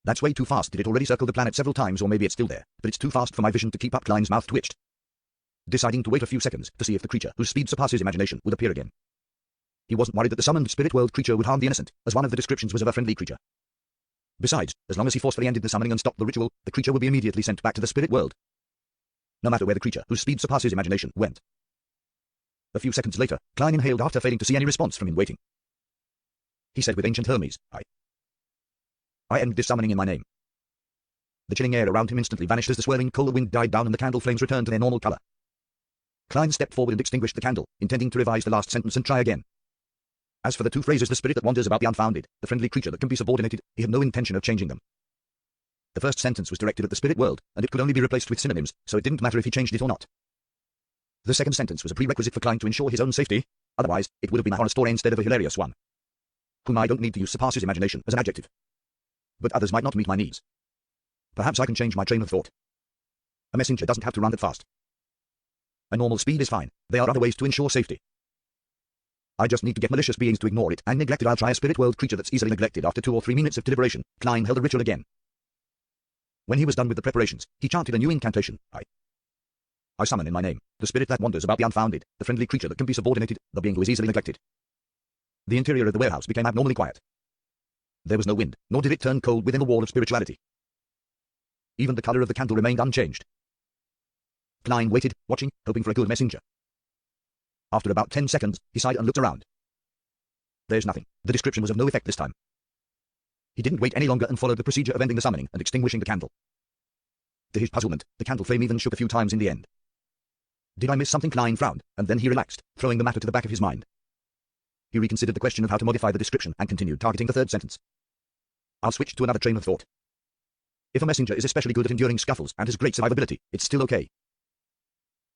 That's way too fast. Did it already circle the planet several times, or maybe it's still there, but it's too fast for my vision to keep up. Klein's mouth twitched, deciding to wait a few seconds to see if the creature, whose speed surpasses imagination, would appear again. He wasn't worried that the summoned spirit world creature would harm the innocent, as one of the descriptions was of a friendly creature. Besides, as long as he forcefully ended the summoning and stopped the ritual, the creature would be immediately sent back to the spirit world, no matter where the creature, whose speed surpasses imagination, went. A few seconds later, Klein inhaled after failing to see any response from him waiting. He said with ancient Hermes, I end this summoning in my name. The chilling air around him instantly vanished as the swirling cold wind died down and the candle flames returned to their normal color. Klein stepped forward and extinguished the candle, intending to revise the last sentence and try again. As for the two phrases, the spirit that wanders about the unfounded, the friendly creature that can be subordinated, he had no intention of changing them. The first sentence was directed at the spirit world, and it could only be replaced with synonyms, so it didn't matter if he changed it or not. The second sentence was a prerequisite for Klein to ensure his own safety, otherwise, it would have been a horror story instead of a hilarious one. Whom I don't need to use surpasses imagination as an adjective. But others might not meet my needs. Perhaps I can change my train of thought. A messenger doesn't have to run that fast. A normal speed is fine. There are other ways to ensure safety. I just need to get malicious beings to ignore it and neglect it. I'll try a spirit world creature that's easily neglected. After 2 or 3 minutes of deliberation, Klein held the ritual again. When he was done with the preparations, he chanted a new incantation. I summon in my name, the spirit that wanders about the unfounded, the friendly creature that can be subordinated, the being who is easily neglected. The interior of the warehouse became abnormally quiet. There was no wind, nor did it turn cold within the wall of spirituality. Even the color of the candle remained unchanged. Klein waited, watching, hoping for a good messenger. After about 10 seconds, he sighed and looked around. There's nothing. The description was of no effect this time. He didn't wait any longer and followed the procedure of ending the summoning and extinguishing the candle. To his puzzlement, the candle flame even shook a few times in the end. Did I miss something? Klein frowned, and then he relaxed, throwing the matter to the back of his mind. He reconsidered the question of how to modify the description and continued targeting the third sentence. I'll switch to another train of thought. If a messenger is especially good at enduring scuffles and has great survivability, it's still okay.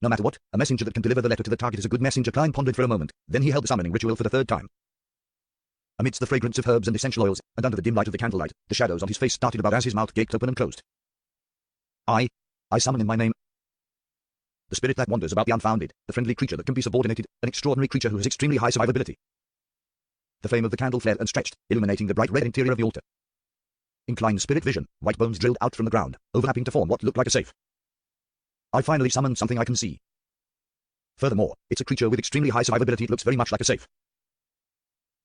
No matter what, a messenger that can deliver the letter to the target is a good messenger. Klein pondered for a moment, then he held the summoning ritual for the third time. Amidst the fragrance of herbs and essential oils, and under the dim light of the candlelight, the shadows on his face started about as his mouth gaped open and closed. I summon in my name the spirit that wanders about the unfounded, the friendly creature that can be subordinated, an extraordinary creature who has extremely high survivability. The flame of the candle flared and stretched, illuminating the bright red interior of the altar. In Klein's spirit vision, white bones drilled out from the ground, overlapping to form what looked like a safe. I finally summoned something I can see. Furthermore, it's a creature with extremely high survivability. It looks very much like a safe.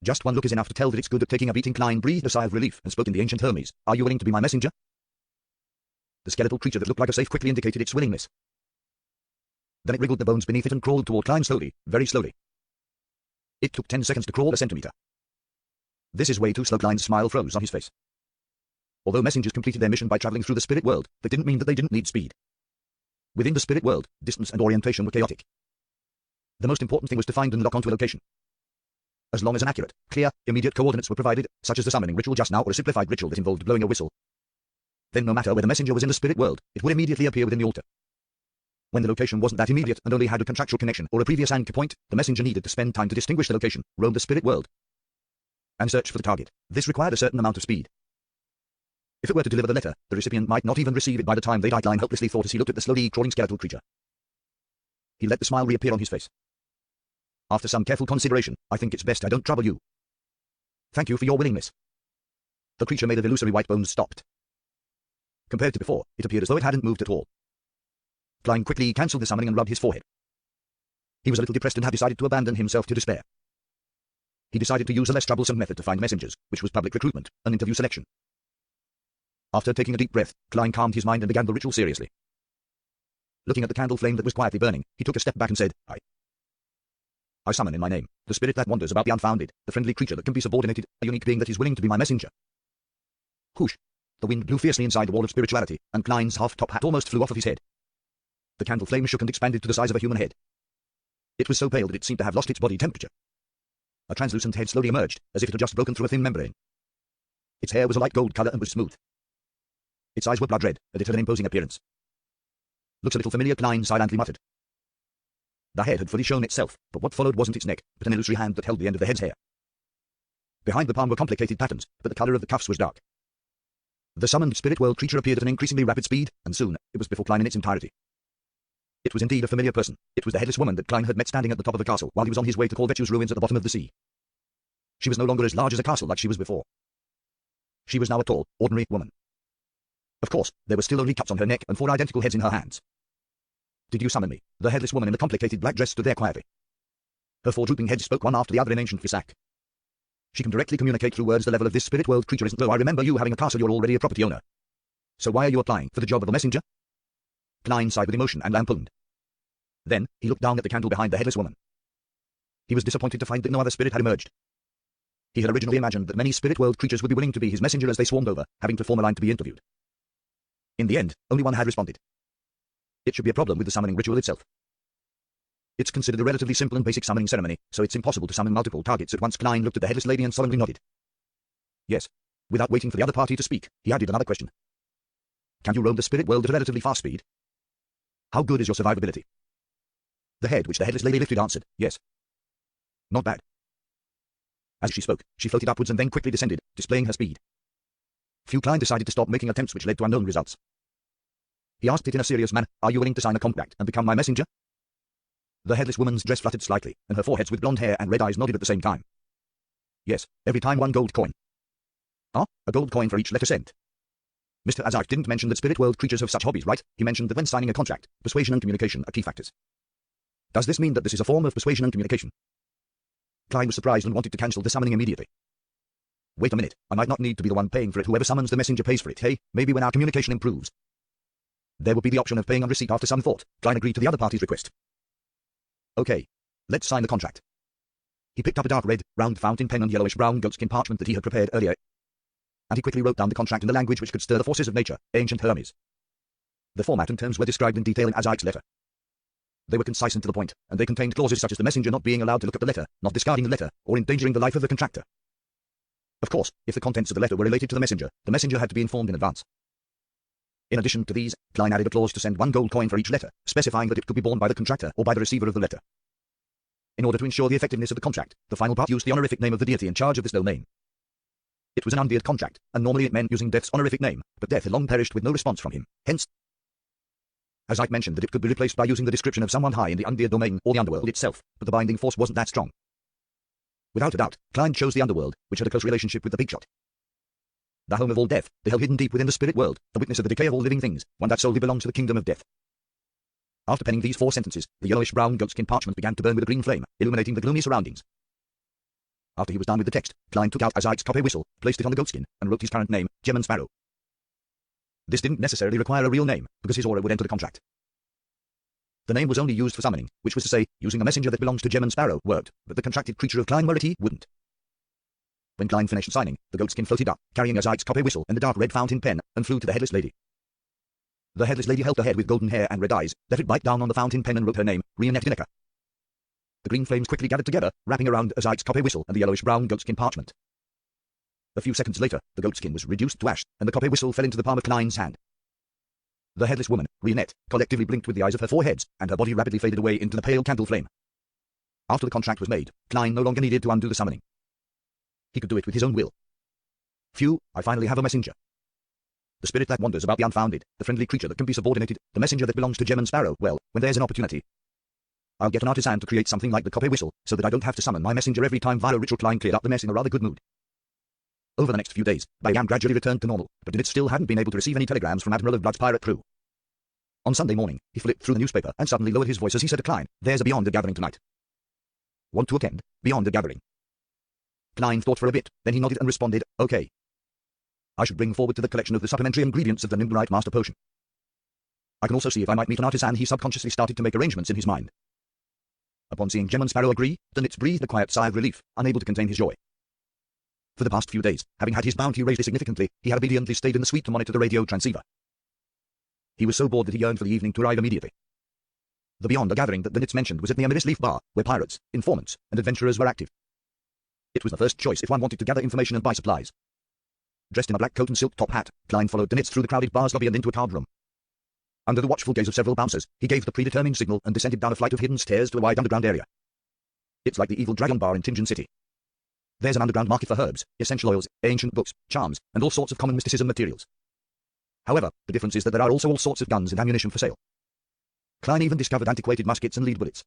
Just one look is enough to tell that it's good at taking a beating. Klein breathed a sigh of relief and spoke in the ancient Hermes. Are you willing to be my messenger? The skeletal creature that looked like a safe quickly indicated its willingness. Then it wriggled the bones beneath it and crawled toward Klein slowly, very slowly. It took 10 seconds to crawl a centimeter. This is way too slow. Klein's smile froze on his face. Although messengers completed their mission by traveling through the spirit world, that didn't mean that they didn't need speed. Within the spirit world, distance and orientation were chaotic. The most important thing was to find and lock onto a location. As long as an accurate, clear, immediate coordinates were provided, such as the summoning ritual just now or a simplified ritual that involved blowing a whistle, then no matter where the messenger was in the spirit world, it would immediately appear within the altar. When the location wasn't that immediate and only had a contractual connection or a previous anchor point, the messenger needed to spend time to distinguish the location, roam the spirit world, and search for the target. This required a certain amount of speed. If it were to deliver the letter, the recipient might not even receive it by the time they died. Klein helplessly thought as he looked at the slowly crawling skeletal creature. He let the smile reappear on his face. After some careful consideration, I think it's best I don't trouble you. Thank you for your willingness. The creature made of illusory white bones stopped. Compared to before, it appeared as though it hadn't moved at all. Klein quickly cancelled the summoning and rubbed his forehead. He was a little depressed and had decided to abandon himself to despair. He decided to use a less troublesome method to find messengers, which was public recruitment, and interview selection. After taking a deep breath, Klein calmed his mind and began the ritual seriously. Looking at the candle flame that was quietly burning, he took a step back and said, I summon in my name, the spirit that wanders about the unfounded, the friendly creature that can be subordinated, a unique being that is willing to be my messenger. Whoosh! The wind blew fiercely inside the wall of spirituality, and Klein's half-top hat almost flew off of his head. The candle flame shook and expanded to the size of a human head. It was so pale that it seemed to have lost its body temperature. A translucent head slowly emerged, as if it had just broken through a thin membrane. Its hair was a light gold color and was smooth. Its eyes were blood red, and it had an imposing appearance. Looks a little familiar, Klein silently muttered. The head had fully shown itself, but what followed wasn't its neck, but an illusory hand that held the end of the head's hair. Behind the palm were complicated patterns, but the color of the cuffs was dark. The summoned spirit world creature appeared at an increasingly rapid speed, and soon, it was before Klein in its entirety. It was indeed a familiar person. It was the headless woman that Klein had met standing at the top of the castle while he was on his way to Corvettu's ruins at the bottom of the sea. She was no longer as large as a castle like she was before. She was now a tall, ordinary woman. Of course, there were still only cuts on her neck and 4 identical heads in her hands. "Did you summon me?" The headless woman in the complicated black dress stood there quietly. Her 4 drooping heads spoke one after the other in ancient Fisak. "She can directly communicate through words. The level of this spirit world creature isn't low. I remember you having a castle. You're already a property owner. So why are you applying for the job of a messenger?" Klein sighed with emotion and lampooned. Then, he looked down at the candle behind the headless woman. He was disappointed to find that no other spirit had emerged. He had originally imagined that many spirit world creatures would be willing to be his messenger as they swarmed over, having to form a line to be interviewed. In the end, only one had responded. It should be a problem with the summoning ritual itself. It's considered a relatively simple and basic summoning ceremony, so it's impossible to summon multiple targets at once. Klein looked at the headless lady and solemnly nodded. Yes. Without waiting for the other party to speak, he added another question. "Can you roam the spirit world at a relatively fast speed? How good is your survivability?" The head which the headless lady lifted answered, "Yes. Not bad." As she spoke, she floated upwards and then quickly descended, displaying her speed. Klein decided to stop making attempts which led to unknown results. He asked it in a serious manner, "Are you willing to sign a contract and become my messenger?" The headless woman's dress fluttered slightly, and her foreheads with blonde hair and red eyes nodded at the same time. "Yes, every time 1 gold coin." "Ah, a gold coin for each letter sent." Mr. Azark didn't mention that spirit world creatures have such hobbies, right? He mentioned that when signing a contract, persuasion and communication are key factors. Does this mean that this is a form of persuasion and communication? Klein was surprised and wanted to cancel the summoning immediately. "Wait a minute, I might not need to be the one paying for it. Whoever summons the messenger pays for it. Hey, maybe when our communication improves. There would be the option of paying on receipt." After some thought, Klein agreed to the other party's request. "Okay, let's sign the contract." He picked up a dark red, round fountain pen and yellowish-brown goatskin parchment that he had prepared earlier, and he quickly wrote down the contract in the language which could stir the forces of nature, ancient Hermes. The format and terms were described in detail in Azaik's letter. They were concise and to the point, and they contained clauses such as the messenger not being allowed to look at the letter, not discarding the letter, or endangering the life of the contractor. Of course, if the contents of the letter were related to the messenger had to be informed in advance. In addition to these, Klein added a clause to send 1 gold coin for each letter, specifying that it could be borne by the contractor or by the receiver of the letter. In order to ensure the effectiveness of the contract, the final part used the honorific name of the deity in charge of this domain. It was an undead contract, and normally it meant using Death's honorific name, but Death had long perished with no response from him, hence, Azaik mentioned that it could be replaced by using the description of someone high in the undead domain or the underworld itself, but the binding force wasn't that strong. Without a doubt, Klein chose the underworld, which had a close relationship with the Big Shot. The home of all death, the hell hidden deep within the spirit world, the witness of the decay of all living things, one that solely belongs to the kingdom of death. After penning these 4 sentences, the yellowish-brown goatskin parchment began to burn with a green flame, illuminating the gloomy surroundings. After he was done with the text, Klein took out Azaik's copper whistle, placed it on the goatskin, and wrote his current name, Gemon Sparrow. This didn't necessarily require a real name, because his aura would enter the contract. The name was only used for summoning, which was to say, using a messenger that belongs to Gemon Sparrow worked, but the contracted creature of Klein Mority wouldn't. When Klein finished signing, the goatskin floated up, carrying Azaik's copper whistle and the dark red fountain pen, and flew to the headless lady. The headless lady held a head with golden hair and red eyes, let it bite down on the fountain pen and wrote her name, Rionet Dineka. The green flames quickly gathered together, wrapping around Azaik's copper whistle and the yellowish-brown goatskin parchment. A few seconds later, the goatskin was reduced to ash, and the copper whistle fell into the palm of Klein's hand. The headless woman, Rionet, collectively blinked with the eyes of her 4 heads, and her body rapidly faded away into the pale candle flame. After the contract was made, Klein no longer needed to undo the summoning. He could do it with his own will. Phew, I finally have a messenger. The spirit that wanders about the unfounded, the friendly creature that can be subordinated, the messenger that belongs to Gemon Sparrow. Well, when there's an opportunity, I'll get an artisan to create something like the copper whistle, so that I don't have to summon my messenger every time via ritual. Klein cleared up the mess in a rather good mood. Over the next few days, Bayam gradually returned to normal, but Dinitz still hadn't been able to receive any telegrams from Admiral of Blood's pirate crew. On Sunday morning, he flipped through the newspaper and suddenly lowered his voice as he said to Klein, "There's a Beyond the Gathering tonight. Want to attend? Beyond the Gathering." Klein thought for a bit, then he nodded and responded, "Okay. I should bring forward to the collection of the supplementary ingredients of the Nimbrite Master Potion. I can also see if I might meet an artisan." He subconsciously started to make arrangements in his mind. Upon seeing Gemon Sparrow agree, Dinitz breathed a quiet sigh of relief, unable to contain his joy. For the past few days, having had his bounty raised significantly, he had obediently stayed in the suite to monitor the radio transceiver. He was so bored that he yearned for the evening to arrive immediately. The Beyond the Gathering that Dinitz mentioned was at the Amiris Leaf Bar, where pirates, informants, and adventurers were active. It was the first choice if one wanted to gather information and buy supplies. Dressed in a black coat and silk top hat, Klein followed Dinitz through the crowded bar's lobby and into a card room. Under the watchful gaze of several bouncers, he gave the predetermined signal and descended down a flight of hidden stairs to a wide underground area. It's like the Evil Dragon Bar in Tinjin City. There's an underground market for herbs, essential oils, ancient books, charms, and all sorts of common mysticism materials. However, the difference is that there are also all sorts of guns and ammunition for sale. Klein even discovered antiquated muskets and lead bullets.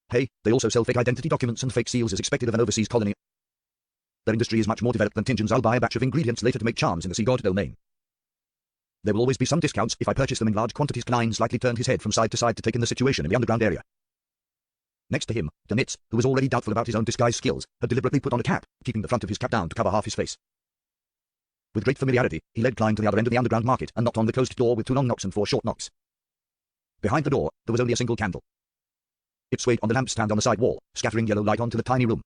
Hey, they also sell fake identity documents and fake seals as expected of an overseas colony. Their industry is much more developed than Tinjin's. I'll buy a batch of ingredients later to make charms in the Sea God domain. There will always be some discounts if I purchase them in large quantities. Klein slightly turned his head from side to side to take in the situation in the underground area. Next to him, Danitz, who was already doubtful about his own disguise skills, had deliberately put on a cap, keeping the front of his cap down to cover half his face. With great familiarity, he led Klein to the other end of the underground market and knocked on the closed door with 2 long knocks and 4 short knocks. Behind the door, there was only a single candle. It swayed on the lampstand on the side wall, scattering yellow light onto the tiny room.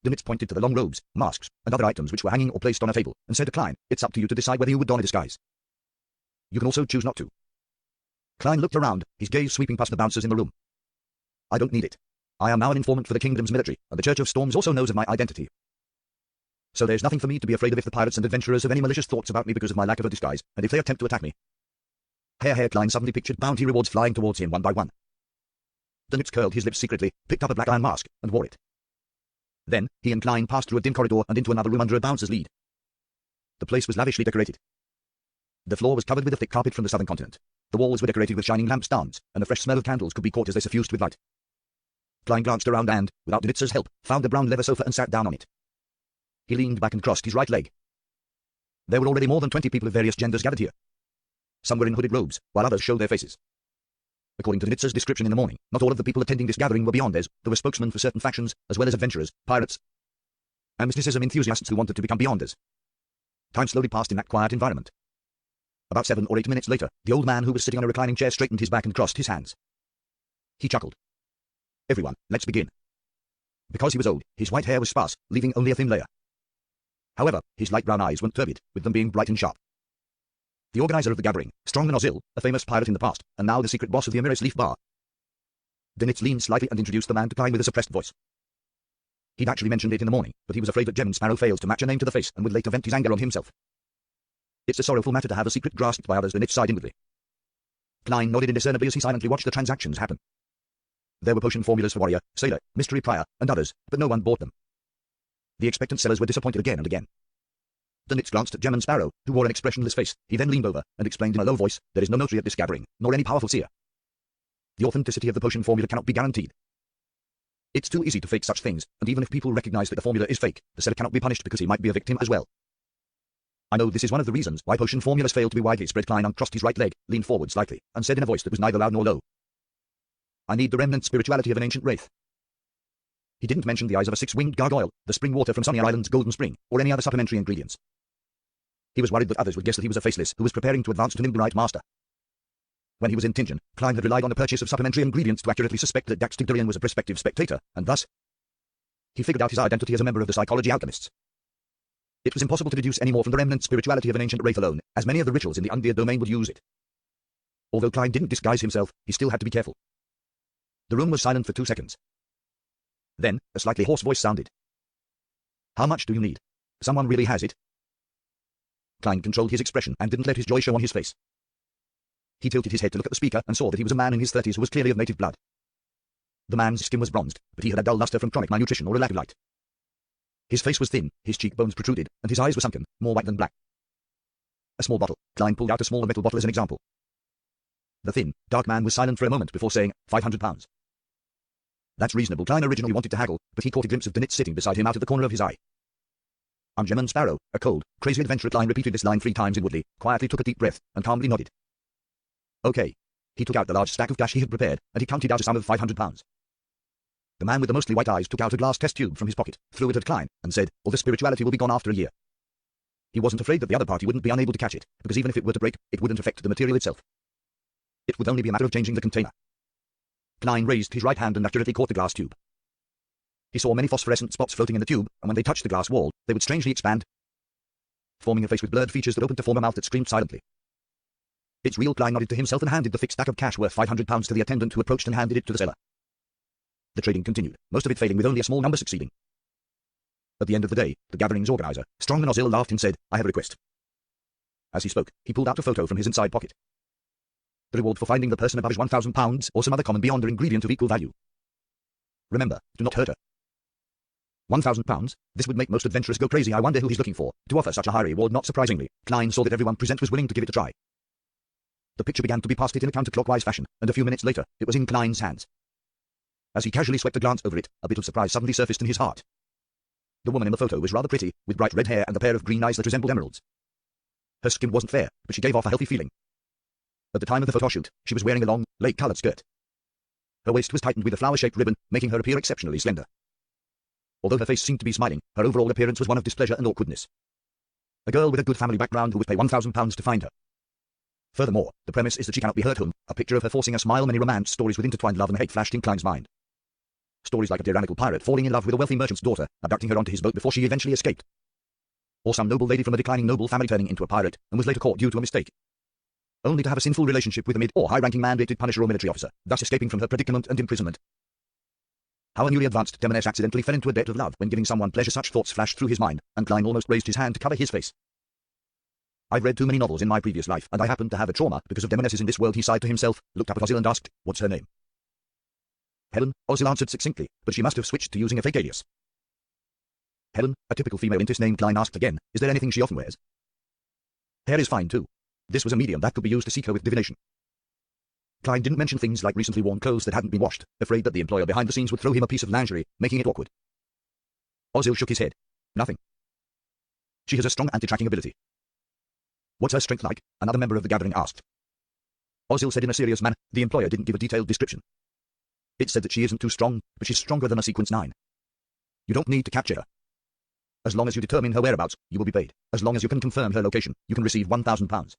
Danitz pointed to the long robes, masks, and other items which were hanging or placed on a table, and said to Klein, "It's up to you to decide whether you would don a disguise. You can also choose not to." Klein looked around, his gaze sweeping past the bouncers in the room. "I don't need it. I am now an informant for the kingdom's military, and the Church of Storms also knows of my identity. So there's nothing for me to be afraid of if the pirates and adventurers have any malicious thoughts about me because of my lack of a disguise, and if they attempt to attack me." Hair Klein suddenly pictured bounty rewards flying towards him one by one. Danitz curled his lips secretly, picked up a black iron mask, and wore it. Then, he and Klein passed through a dim corridor and into another room under a bouncer's lead. The place was lavishly decorated. The floor was covered with a thick carpet from the southern continent. The walls were decorated with shining lampstands, and the fresh smell of candles could be caught as they suffused with light. Klein glanced around and, without Danitz's help, found a brown leather sofa and sat down on it. He leaned back and crossed his right leg. There were already more than 20 people of various genders gathered here. Some were in hooded robes, while others showed their faces. According to Danitz's description in the morning, not all of the people attending this gathering were Beyonders. There were spokesmen for certain factions, as well as adventurers, pirates, and mysticism enthusiasts who wanted to become Beyonders. Time slowly passed in that quiet environment. About 7 or 8 minutes later, the old man who was sitting on a reclining chair straightened his back and crossed his hands. He chuckled. "Everyone, let's begin." Because he was old, his white hair was sparse, leaving only a thin layer. However, his light brown eyes weren't turbid, with them being bright and sharp. The organizer of the gathering, Strongman Ozil, a famous pirate in the past, and now the secret boss of the Amiris Leaf Bar. Danitz leaned slightly and introduced the man to Klein with a suppressed voice. He'd actually mentioned it in the morning, but he was afraid that Gemmen Sparrow failed to match a name to the face and would later vent his anger on himself. "It's a sorrowful matter to have a secret grasped by others," Danitz sighed inwardly. Klein nodded indiscernibly as he silently watched the transactions happen. There were potion formulas for Warrior, Sailor, Mystery Prior, and others, but no one bought them. The expectant sellers were disappointed again and again. Danitz glanced at Gemmen Sparrow, who wore an expressionless face. He then leaned over and explained in a low voice, "There is no notary at this gathering, nor any powerful seer. The authenticity of the potion formula cannot be guaranteed. It's too easy to fake such things, and even if people recognize that the formula is fake, the seller cannot be punished because he might be a victim as well. I know this is one of the reasons why potion formulas fail to be widely spread." Klein uncrossed his right leg, leaned forward slightly, and said in a voice that was neither loud nor low, "I need the remnant spirituality of an ancient wraith." He didn't mention the eyes of a 6-winged gargoyle, the spring water from Sonia Island's Golden Spring, or any other supplementary ingredients. He was worried that others would guess that he was a faceless who was preparing to advance to Nimblewright Master. When he was in Tingen, Klein had relied on the purchase of supplementary ingredients to accurately suspect that Dax Tigdarian was a prospective spectator, and thus he figured out his identity as a member of the Psychology Alchemists. It was impossible to deduce any more from the remnant spirituality of an ancient wraith alone, as many of the rituals in the Undead domain would use it. Although Klein didn't disguise himself, he still had to be careful. The room was silent for 2 seconds. Then, a slightly hoarse voice sounded. "How much do you need? Someone really has it?" Klein controlled his expression and didn't let his joy show on his face. He tilted his head to look at the speaker and saw that he was a man in his 30s who was clearly of native blood. The man's skin was bronzed, but he had a dull luster from chronic malnutrition or a lack of light. His face was thin, his cheekbones protruded, and his eyes were sunken, more white than black. A small bottle. Klein pulled out a small metal bottle as an example. The thin, dark man was silent for a moment before saying, £500. That's reasonable. Klein originally wanted to haggle, but he caught a glimpse of Danitz sitting beside him out of the corner of his eye. "I'm Gemmen Sparrow, a cold, crazy adventurer." Klein repeated this line 3 times inwardly, quietly took a deep breath, and calmly nodded. "Okay." He took out the large stack of cash he had prepared, and he counted out a sum of £500. The man with the mostly white eyes took out a glass test tube from his pocket, threw it at Klein, and said, "All the spirituality will be gone after a year." He wasn't afraid that the other party wouldn't be unable to catch it, because even if it were to break, it wouldn't affect the material itself. It would only be a matter of changing the container. Klein raised his right hand and accurately caught the glass tube. He saw many phosphorescent spots floating in the tube, and when they touched the glass wall, they would strangely expand, forming a face with blurred features that opened to form a mouth that screamed silently. "It's real." Klein nodded to himself and handed the thick stack of cash worth £500 to the attendant, who approached and handed it to the seller. The trading continued, most of it failing with only a small number succeeding. At the end of the day, the gathering's organizer, Strongman Ozil, laughed and said, "I have a request." As he spoke, he pulled out a photo from his inside pocket. "The reward for finding the person above is £1,000, or some other common Beyonder ingredient of equal value. Remember, do not hurt her." £1,000? This would make most adventurers go crazy. I wonder who he's looking for, to offer such a high reward. Not surprisingly, Klein saw that everyone present was willing to give it a try. The picture began to be passed it in a counterclockwise fashion, and a few minutes later, it was in Klein's hands. As he casually swept a glance over it, a bit of surprise suddenly surfaced in his heart. The woman in the photo was rather pretty, with bright red hair and a pair of green eyes that resembled emeralds. Her skin wasn't fair, but she gave off a healthy feeling. At the time of the photo shoot, she was wearing a long, light-colored skirt. Her waist was tightened with a flower-shaped ribbon, making her appear exceptionally slender. Although her face seemed to be smiling, her overall appearance was one of displeasure and awkwardness. A girl with a good family background who would pay £1,000 to find her. Furthermore, the premise is that she cannot be hurt home. A picture of her forcing a smile. Many romance stories with intertwined love and hate flashed in Klein's mind. Stories like a tyrannical pirate falling in love with a wealthy merchant's daughter, abducting her onto his boat before she eventually escaped. Or some noble lady from a declining noble family turning into a pirate, and was later caught due to a mistake. Only to have a sinful relationship with a mid- or high-ranking mandated punisher or military officer, thus escaping from her predicament and imprisonment. How a newly advanced demoness accidentally fell into a debt of love when giving someone pleasure. Such thoughts flashed through his mind, and Klein almost raised his hand to cover his face. I've read too many novels in my previous life, and I happen to have a trauma because of demonesses in this world. He sighed to himself, looked up at Ozil and asked, "What's her name?" Helen, Ozil answered succinctly, but she must have switched to using a fake alias. Helen, a typical female intist name. Klein asked again, "Is there anything she often wears?" Hair is fine too. This was a medium that could be used to seek her with divination. Klein didn't mention things like recently worn clothes that hadn't been washed, afraid that the employer behind the scenes would throw him a piece of lingerie, making it awkward. Ozil shook his head. Nothing. She has a strong anti-tracking ability. What's her strength like? Another member of the gathering asked. Ozil said in a serious manner. The employer didn't give a detailed description. It said that she isn't too strong, but she's stronger than a Sequence 9. You don't need to capture her. As long as you determine her whereabouts, you will be paid. As long as you can confirm her location, you can receive £1,000.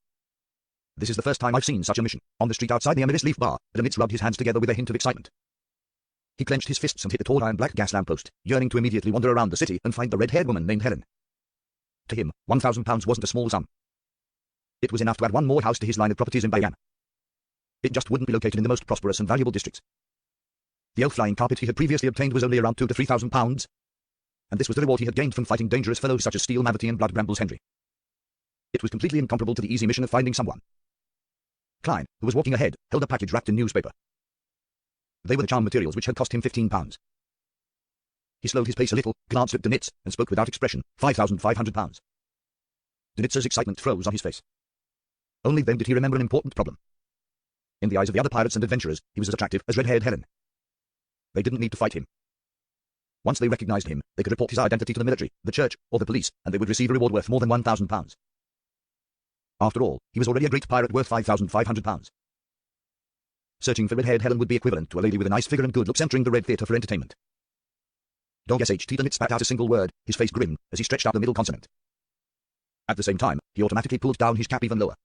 This is the first time I've seen such a mission. On the street outside the Emilis Leaf Bar, Dönitz rubbed his hands together with a hint of excitement. He clenched his fists and hit the tall iron black gas lamppost, yearning to immediately wander around the city and find the red-haired woman named Helen. To him, £1,000 wasn't a small sum. It was enough to add one more house to his line of properties in Bayern. It just wouldn't be located in the most prosperous and valuable districts. The elf flying carpet he had previously obtained was only around £2,000 to £3,000, and this was the reward he had gained from fighting dangerous fellows such as Steel Mavity and Blood Brambles Henry. It was completely incomparable to the easy mission of finding someone. Klein, who was walking ahead, held a package wrapped in newspaper. They were the charm materials which had cost him £15. He slowed his pace a little, glanced at Dönitz, and spoke without expression. £5,500. Dönitz's excitement froze on his face. Only then did he remember an important problem. In the eyes of the other pirates and adventurers, he was as attractive as red-haired Helen. They didn't need to fight him. Once they recognized him, they could report his identity to the military, the church, or the police, and they would receive a reward worth more than £1,000. After all, he was already a great pirate worth £5,500. Searching for red-haired Helen would be equivalent to a lady with a nice figure and good looks entering the Red Theatre for entertainment. Dog SHT Dönitz spat out a single word, his face grim, as he stretched out the middle consonant. At the same time, he automatically pulled down his cap even lower.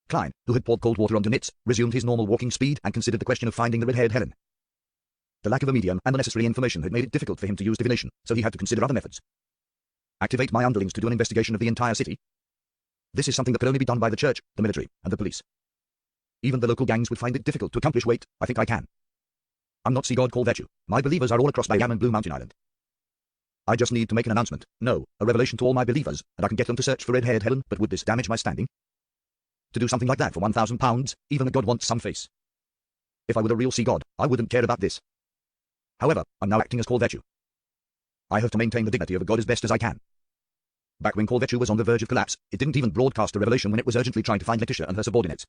Klein, who had poured cold water on Dönitz, resumed his normal walking speed and considered the question of finding the red-haired Helen. The lack of a medium and the necessary information had made it difficult for him to use divination, so he had to consider other methods. Activate my underlings to do an investigation of the entire city. This is something that could only be done by the church, the military, and the police. Even the local gangs would find it difficult to accomplish. Wait, I think I can. I'm not God called Virtue. My believers are all across Bayam and Blue Mountain Island. I just need to make an announcement. No, a revelation to all my believers, and I can get them to search for red-haired Helen, but would this damage my standing? To do something like that for £1,000, even a god wants some face. If I were the real sea god, I wouldn't care about this. However, I'm now acting as Call Virtue. I have to maintain the dignity of a god as best as I can. Back when Call Virtue was on the verge of collapse, it didn't even broadcast a revelation when it was urgently trying to find Letitia and her subordinates.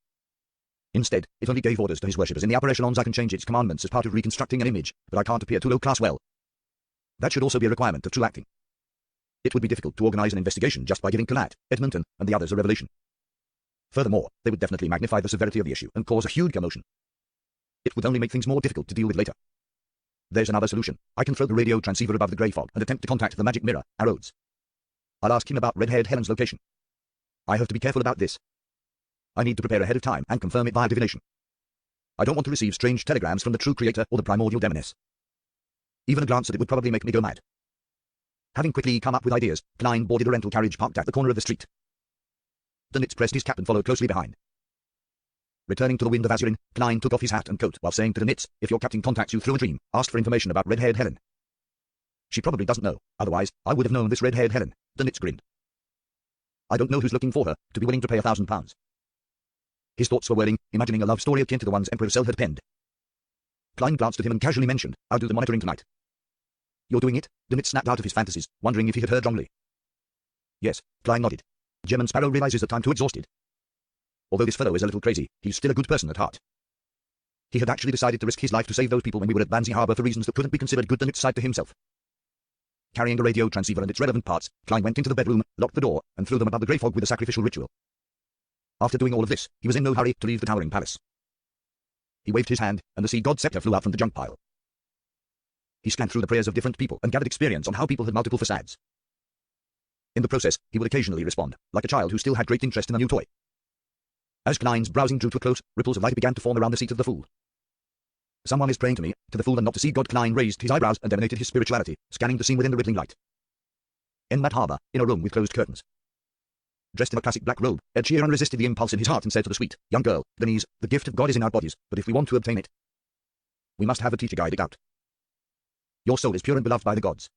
Instead, it only gave orders to his worshippers in the upper echelons. I can change its commandments as part of reconstructing an image, but I can't appear too low-class. Well, that should also be a requirement of true acting. It would be difficult to organize an investigation just by giving Colette, Edmonton, and the others a revelation. Furthermore, they would definitely magnify the severity of the issue and cause a huge commotion. It would only make things more difficult to deal with later. There's another solution. I can throw the radio transceiver above the grey fog and attempt to contact the magic mirror, Arrodes. I'll ask him about red-haired Helen's location. I have to be careful about this. I need to prepare ahead of time and confirm it via divination. I don't want to receive strange telegrams from the true creator or the primordial demoness. Even a glance at it would probably make me go mad. Having quickly come up with ideas, Klein boarded a rental carriage parked at the corner of the street. Dönitz pressed his cap and followed closely behind. Returning to the Wind of Azurin, Klein took off his hat and coat while saying to Dönitz, "If your captain contacts you through a dream, ask for information about red-haired Helen. She probably doesn't know, otherwise I would have known this red-haired Helen." Dönitz grinned. "I don't know who's looking for her, to be willing to pay £1,000. His thoughts were whirling, imagining a love story akin to the ones Emperor Cell had penned. Klein glanced at him and casually mentioned, "I'll do the monitoring tonight." "You're doing it?" Dönitz snapped out of his fantasies, wondering if he had heard wrongly. "Yes," Klein nodded. "Gem and Sparrow realizes that I'm too exhausted. Although this fellow is a little crazy, he's still a good person at heart. He had actually decided to risk his life to save those people when we were at Banzai Harbor for reasons that couldn't be considered good." Dönitz sighed to himself. Carrying a radio transceiver and its relevant parts, Klein went into the bedroom, locked the door, and threw them above the grey fog with a sacrificial ritual. After doing all of this, he was in no hurry to leave the towering palace. He waved his hand, and the sea god scepter flew out from the junk pile. He scanned through the prayers of different people and gathered experience on how people had multiple facades. In the process, he would occasionally respond, like a child who still had great interest in a new toy. As Klein's browsing drew to a close, ripples of light began to form around the seat of the fool. Someone is praying to me, to the fool and not to sea god. Klein raised his eyebrows and emanated his spirituality, scanning the scene within the rippling light. In that harbor, in a room with closed curtains. Dressed in a classic black robe, Ed Sheeran resisted the impulse in his heart and said to the sweet, young girl, Denise, the gift of God is in our bodies, but if we want to obtain it, we must have a teacher guide it out. Your soul is pure and beloved by the gods.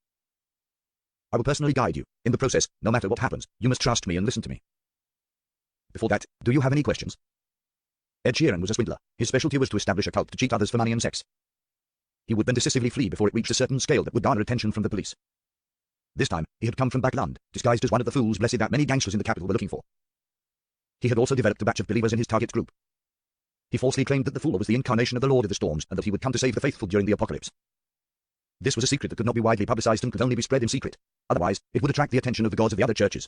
I will personally guide you. In the process, no matter what happens, you must trust me and listen to me. Before that, do you have any questions? Ed Sheeran was a swindler. His specialty was to establish a cult to cheat others for money and sex. He would then decisively flee before it reached a certain scale that would garner attention from the police. This time, he had come from Backland, disguised as one of the fools blessed that many gangsters in the capital were looking for. He had also developed a batch of believers in his target group. He falsely claimed that the fool was the incarnation of the Lord of the Storms and that he would come to save the faithful during the apocalypse. This was a secret that could not be widely publicized and could only be spread in secret. Otherwise, it would attract the attention of the gods of the other churches.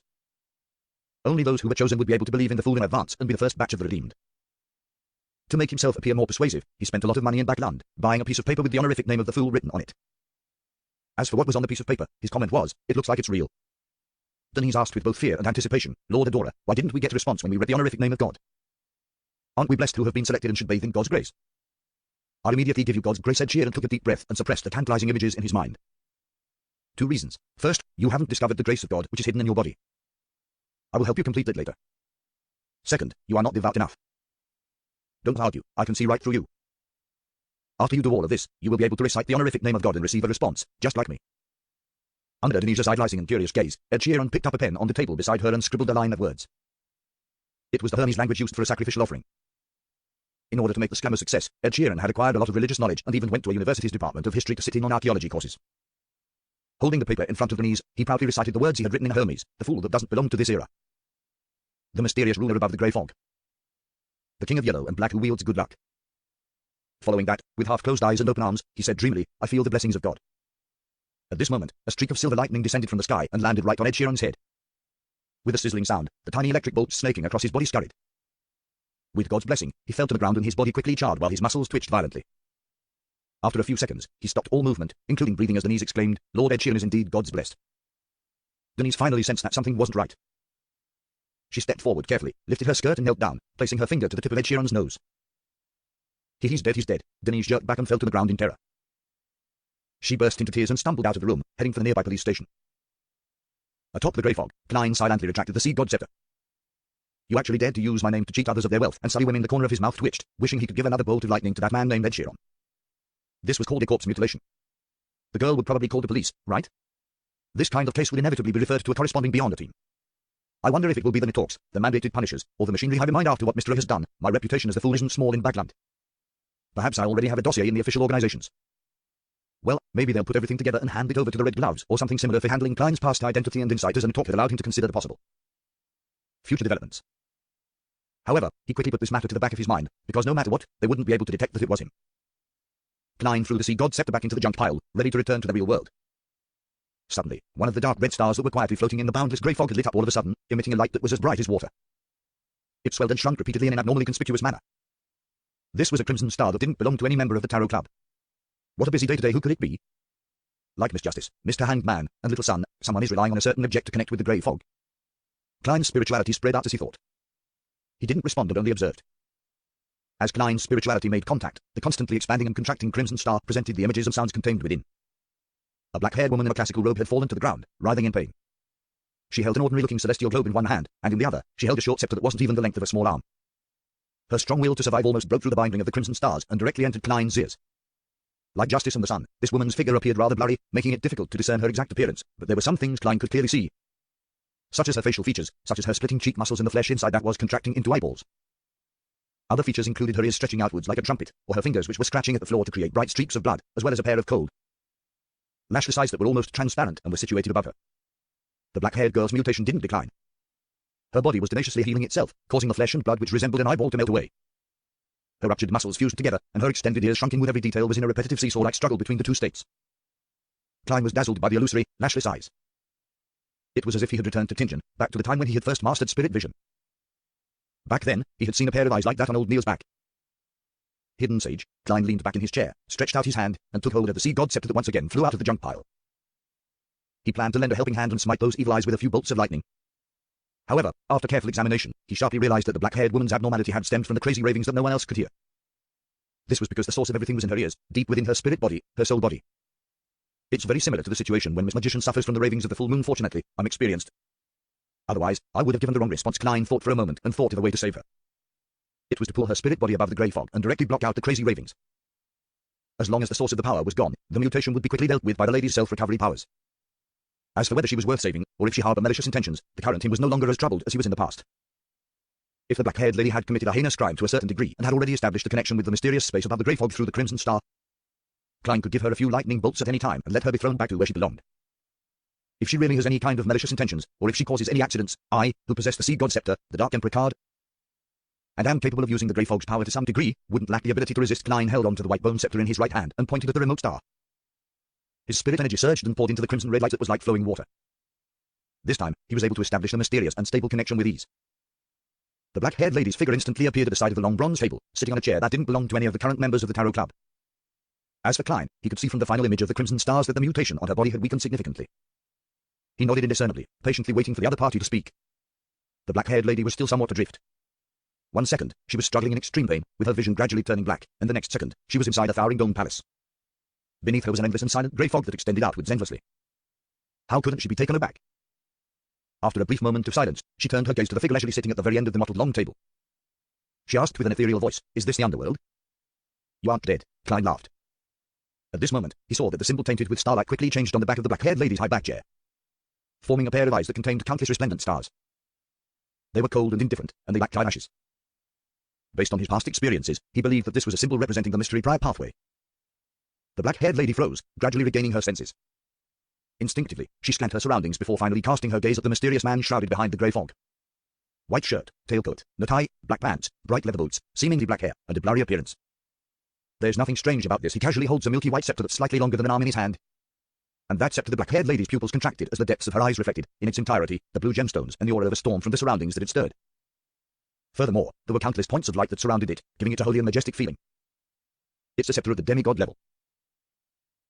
Only those who were chosen would be able to believe in the fool in advance and be the first batch of the redeemed. To make himself appear more persuasive, he spent a lot of money in Backland, buying a piece of paper with the honorific name of the fool written on it. As for what was on the piece of paper, his comment was, "It looks like it's real." Denise asked with both fear and anticipation, "Lord Adorer, why didn't we get a response when we read the honorific name of God? Aren't we blessed who have been selected and should bathe in God's grace?" "I'll immediately give you God's grace," said Sheeran, and took a deep breath and suppressed the tantalizing images in his mind. 2 reasons. First, you haven't discovered the grace of God which is hidden in your body. I will help you complete that later. Second, you are not devout enough. Don't argue, I can see right through you. After you do all of this, you will be able to recite the honorific name of God and receive a response, just like me. Under Denise's idolizing and curious gaze, Ed Sheeran picked up a pen on the table beside her and scribbled a line of words. It was the Hermes language used for a sacrificial offering. In order to make the scam a success, Ed Sheeran had acquired a lot of religious knowledge and even went to a university's department of history to sit in on archaeology courses. Holding the paper in front of Denise, he proudly recited the words he had written in Hermes, the fool that doesn't belong to this era. The mysterious ruler above the grey fog. The king of yellow and black who wields good luck. Following that, with half-closed eyes and open arms, he said dreamily, "I feel the blessings of God." At this moment, a streak of silver lightning descended from the sky and landed right on Ed Sheeran's head. With a sizzling sound, the tiny electric bolts snaking across his body scurried. With God's blessing, he fell to the ground and his body quickly charred while his muscles twitched violently. After a few seconds, he stopped all movement, including breathing as Denise exclaimed, "Lord Ed Sheeran is indeed God's blessed." Denise finally sensed that something wasn't right. She stepped forward carefully, lifted her skirt and knelt down, placing her finger to the tip of Ed Sheeran's nose. He's dead, he's dead. Denise jerked back and fell to the ground in terror. She burst into tears and stumbled out of the room, heading for the nearby police station. Atop the grey fog, Klein silently retracted the sea god scepter. "You actually dared to use my name to cheat others of their wealth," and sully women. The corner of his mouth twitched, wishing he could give another bolt of lightning to that man named Ed Sheeran. This was called a corpse mutilation. The girl would probably call the police, right? This kind of case would inevitably be referred to a corresponding Beyonder team. I wonder if it will be the Nighthawks, the mandated punishers, or the machinery hive in mind. After what Mr. A has done, my reputation as the fool isn't small in Backland. Perhaps I already have a dossier in the official organizations. Well, maybe they'll put everything together and hand it over to the Red Gloves, or something similar for handling Klein's past identity and insight as a talk that allowed him to consider the possible future developments. However, he quickly put this matter to the back of his mind, because no matter what, they wouldn't be able to detect that it was him. Klein threw the sea god scepter back into the junk pile, ready to return to the real world. Suddenly, one of the dark red stars that were quietly floating in the boundless grey fog had lit up all of a sudden, emitting a light that was as bright as water. It swelled and shrunk repeatedly in an abnormally conspicuous manner. This was a crimson star that didn't belong to any member of the Tarot Club. What a busy day today, who could it be? Like Miss Justice, Mr. Hanged Man, and Little Sun, someone is relying on a certain object to connect with the grey fog. Klein's spirituality spread out as he thought. He didn't respond but only observed. As Klein's spirituality made contact, the constantly expanding and contracting crimson star presented the images of sounds contained within. A black-haired woman in a classical robe had fallen to the ground, writhing in pain. She held an ordinary-looking celestial globe in one hand, and in the other, she held a short scepter that wasn't even the length of a small arm. Her strong will to survive almost broke through the binding of the crimson stars and directly entered Klein's ears. Like Justice and the Sun, this woman's figure appeared rather blurry, making it difficult to discern her exact appearance, but there were some things Klein could clearly see. Such as her facial features, such as her splitting cheek muscles and the flesh inside that was contracting into eyeballs. Other features included her ears stretching outwards like a trumpet, or her fingers which were scratching at the floor to create bright streaks of blood, as well as a pair of cold lashless eyes that were almost transparent and were situated above her. The black-haired girl's mutation didn't decline. Her body was tenaciously healing itself, causing the flesh and blood which resembled an eyeball to melt away. Her ruptured muscles fused together, and her extended ears shrunking with every detail was in a repetitive seesaw-like struggle between the two states. Klein was dazzled by the illusory, lashless eyes. It was as if he had returned to Tingen, back to the time when he had first mastered spirit vision. Back then, he had seen a pair of eyes like that on old Neil's back. Hidden Sage, Klein leaned back in his chair, stretched out his hand, and took hold of the sea god scepter that once again flew out of the junk pile. He planned to lend a helping hand and smite those evil eyes with a few bolts of lightning. However, after careful examination, he sharply realized that the black-haired woman's abnormality had stemmed from the crazy ravings that no one else could hear. This was because the source of everything was in her ears, deep within her spirit body, her soul body. It's very similar to the situation when Miss Magician suffers from the ravings of the full moon. Fortunately, I'm experienced. Otherwise, I would have given the wrong response. Klein thought for a moment and thought of a way to save her. It was to pull her spirit body above the grey fog and directly block out the crazy ravings. As long as the source of the power was gone, the mutation would be quickly dealt with by the lady's self-recovery powers. As for whether she was worth saving, or if she harbored malicious intentions, the current him was no longer as troubled as he was in the past. If the black-haired lady had committed a heinous crime to a certain degree and had already established a connection with the mysterious space above the grey fog through the Crimson Star, Klein could give her a few lightning bolts at any time and let her be thrown back to where she belonged. If she really has any kind of malicious intentions, or if she causes any accidents, I, who possess the Sea God Scepter, the Dark Emperor card, and am capable of using the Grey Fog's power to some degree, wouldn't lack the ability to resist. Klein held on to the white bone scepter in his right hand and pointed at the remote star. His spirit energy surged and poured into the crimson red light that was like flowing water. This time, he was able to establish a mysterious and stable connection with ease. The black-haired lady's figure instantly appeared at the side of the long bronze table, sitting on a chair that didn't belong to any of the current members of the Tarot Club. As for Klein, he could see from the final image of the crimson stars that the mutation on her body had weakened significantly. He nodded indiscernibly, patiently waiting for the other party to speak. The black-haired lady was still somewhat adrift. 1 second, she was struggling in extreme pain, with her vision gradually turning black, and the next second, she was inside a towering domed palace. Beneath her was an endless and silent grey fog that extended outwards endlessly. How couldn't she be taken aback? After a brief moment of silence, she turned her gaze to the figure leisurely sitting at the very end of the mottled long table. She asked with an ethereal voice, "Is this the underworld?" "You aren't dead," Klein laughed. At this moment, he saw that the symbol tainted with starlight quickly changed on the back of the black-haired lady's high back chair, forming a pair of eyes that contained countless resplendent stars. They were cold and indifferent, and they lacked eyelashes. Based on his past experiences, he believed that this was a symbol representing the mystery prior pathway. The black-haired lady froze, gradually regaining her senses. Instinctively, she scanned her surroundings before finally casting her gaze at the mysterious man shrouded behind the grey fog. White shirt, tailcoat, no tie, black pants, bright leather boots, seemingly black hair, and a blurry appearance. There's nothing strange about this. He casually holds a milky white scepter that's slightly longer than an arm in his hand. And that scepter, the black-haired lady's pupils contracted as the depths of her eyes reflected, in its entirety, the blue gemstones and the aura of a storm from the surroundings that it stirred. Furthermore, there were countless points of light that surrounded it, giving it a holy and majestic feeling. It's a scepter at the demigod level.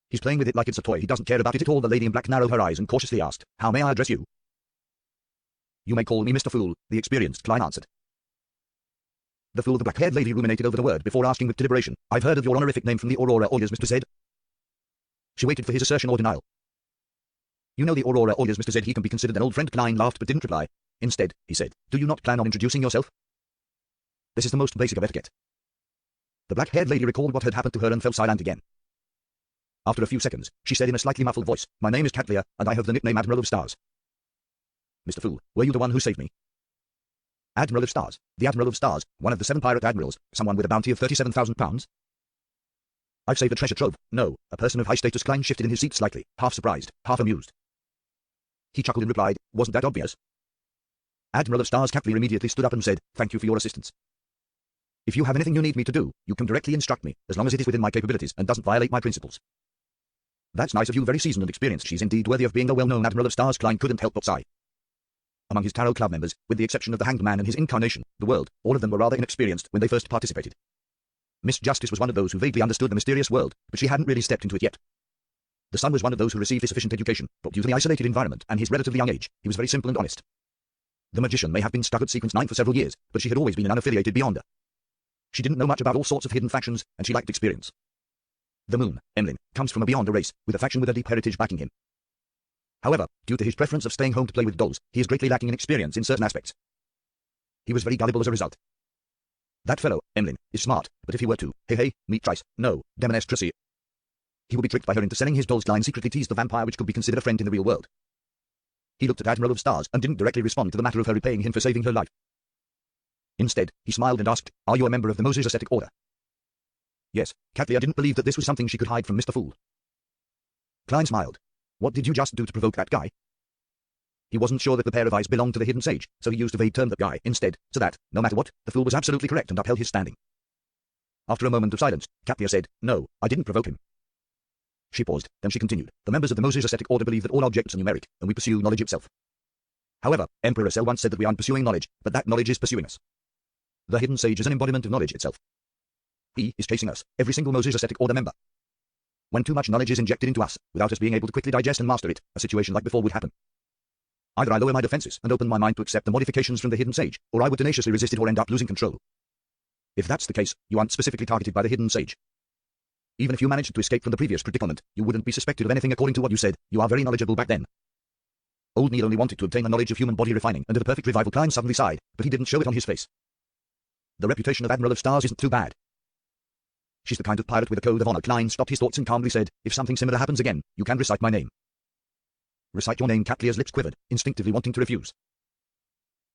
He's playing with it like it's a toy. He doesn't care about it at all. The lady in black narrowed her eyes and cautiously asked, "How may I address you?" "You may call me Mr. Fool," the experienced Klein answered. The fool, the black-haired lady ruminated over the word before asking with deliberation, "I've heard of your honorific name from the Aurora Oilers, Mr. Z." She waited for his assertion or denial. "You know the Aurora Oilers, Mr. Z. He can be considered an old friend." Klein laughed but didn't reply. Instead, he said, "Do you not plan on introducing yourself? This is the most basic of etiquette." The black-haired lady recalled what had happened to her and fell silent again. After a few seconds, she said in a slightly muffled voice, "My name is Katlia, and I have the nickname Admiral of Stars." "Mr. Fool, were you the one who saved me?" "Admiral of Stars, the Admiral of Stars, one of the 7 pirate admirals, someone with a bounty of £37,000. I've saved a treasure trove." "No," a person of high status. Klein shifted in his seat slightly, half surprised, half amused. He chuckled and replied, "Wasn't that obvious?" Admiral of Stars Katlia immediately stood up and said, "Thank you for your assistance. If you have anything you need me to do, you can directly instruct me, as long as it is within my capabilities and doesn't violate my principles." "That's nice of you, very seasoned and experienced. She's indeed worthy of being a well-known Admiral of Stars." Klein couldn't help but sigh. Among his Tarot Club members, with the exception of the Hanged Man and his incarnation, the world, all of them were rather inexperienced when they first participated. Miss Justice was one of those who vaguely understood the mysterious world, but she hadn't really stepped into it yet. The Sun was one of those who received a sufficient education, but due to the isolated environment and his relatively young age, he was very simple and honest. The Magician may have been stuck at Sequence 9 for several years, but she had always been an unaffiliated beyonder. She didn't know much about all sorts of hidden factions, and she lacked experience. The Moon, Emlyn, comes from a beyonder race, with a faction with a deep heritage backing him. However, due to his preference of staying home to play with dolls, he is greatly lacking in experience in certain aspects. He was very gullible as a result. That fellow, Emlyn, is smart, but if he were to, meet Trice, no, Demoness Tracy, he would be tricked by her into selling his dolls. Klein secretly teased the vampire, which could be considered a friend in the real world. He looked at Admiral of Stars and didn't directly respond to the matter of her repaying him for saving her life. Instead, he smiled and asked, "Are you a member of the Moses Ascetic Order?" Yes, Katlia didn't believe that this was something she could hide from Mr. Fool. Klein smiled. "What did you just do to provoke that guy?" He wasn't sure that the pair of eyes belonged to the Hidden Sage, so he used a vague term, "that guy," instead, so that, no matter what, the Fool was absolutely correct and upheld his standing. After a moment of silence, Katlia said, "No, I didn't provoke him." She paused, then she continued. The members of the Moses ascetic order believe that all objects are numeric, and we pursue knowledge itself. However, Emperor Cell once said that we aren't pursuing knowledge, but that knowledge is pursuing us. The hidden sage is an embodiment of knowledge itself. He is chasing us, every single Moses ascetic order member. When too much knowledge is injected into us, without us being able to quickly digest and master it, a situation like before would happen. Either I lower my defenses and open my mind to accept the modifications from the hidden sage, or I would tenaciously resist it or end up losing control. If that's the case, you aren't specifically targeted by the hidden sage. Even if you managed to escape from the previous predicament, you wouldn't be suspected of anything according to what you said. You are very knowledgeable back then. Old Neil only wanted to obtain the knowledge of human body refining, and at a perfect revival Klein suddenly sighed, but he didn't show it on his face. The reputation of Admiral of Stars isn't too bad. She's the kind of pirate with a code of honor. Klein stopped his thoughts and calmly said, if something similar happens again, you can recite my name. Recite your name. Catlia's lips quivered, instinctively wanting to refuse.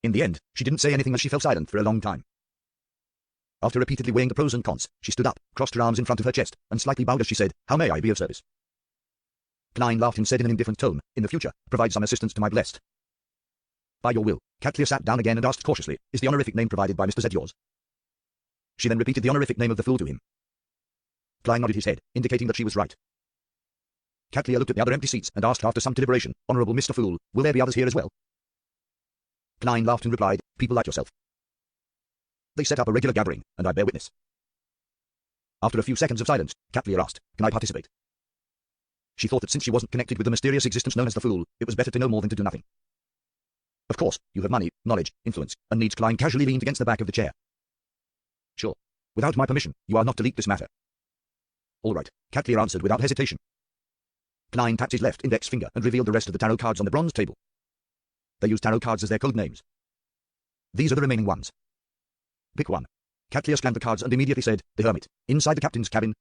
In the end, she didn't say anything as she fell silent for a long time. After repeatedly weighing the pros and cons, she stood up, crossed her arms in front of her chest, and slightly bowed as she said, how may I be of service? Klein laughed and said in an indifferent tone, in the future, provide some assistance to my blessed. By your will. Catlia sat down again and asked cautiously, is the honorific name provided by Mr. Z yours? She then repeated the honorific name of the fool to him. Klein nodded his head, indicating that she was right. Catlia looked at the other empty seats and asked after some deliberation, Honorable Mr. Fool, will there be others here as well? Klein laughed and replied, people like yourself. They set up a regular gathering, and I bear witness. After a few seconds of silence, Catlia asked, can I participate? She thought that since she wasn't connected with the mysterious existence known as the Fool, it was better to know more than to do nothing. Of course, you have money, knowledge, influence, and needs. Klein casually leaned against the back of the chair. Sure. Without my permission, you are not to leak this matter. All right, Catlia answered without hesitation. Klein tapped his left index finger and revealed the rest of the tarot cards on the bronze table. They used tarot cards as their code names. These are the remaining ones. Pick one. Catlia scanned the cards and immediately said, the Hermit, inside the captain's cabin.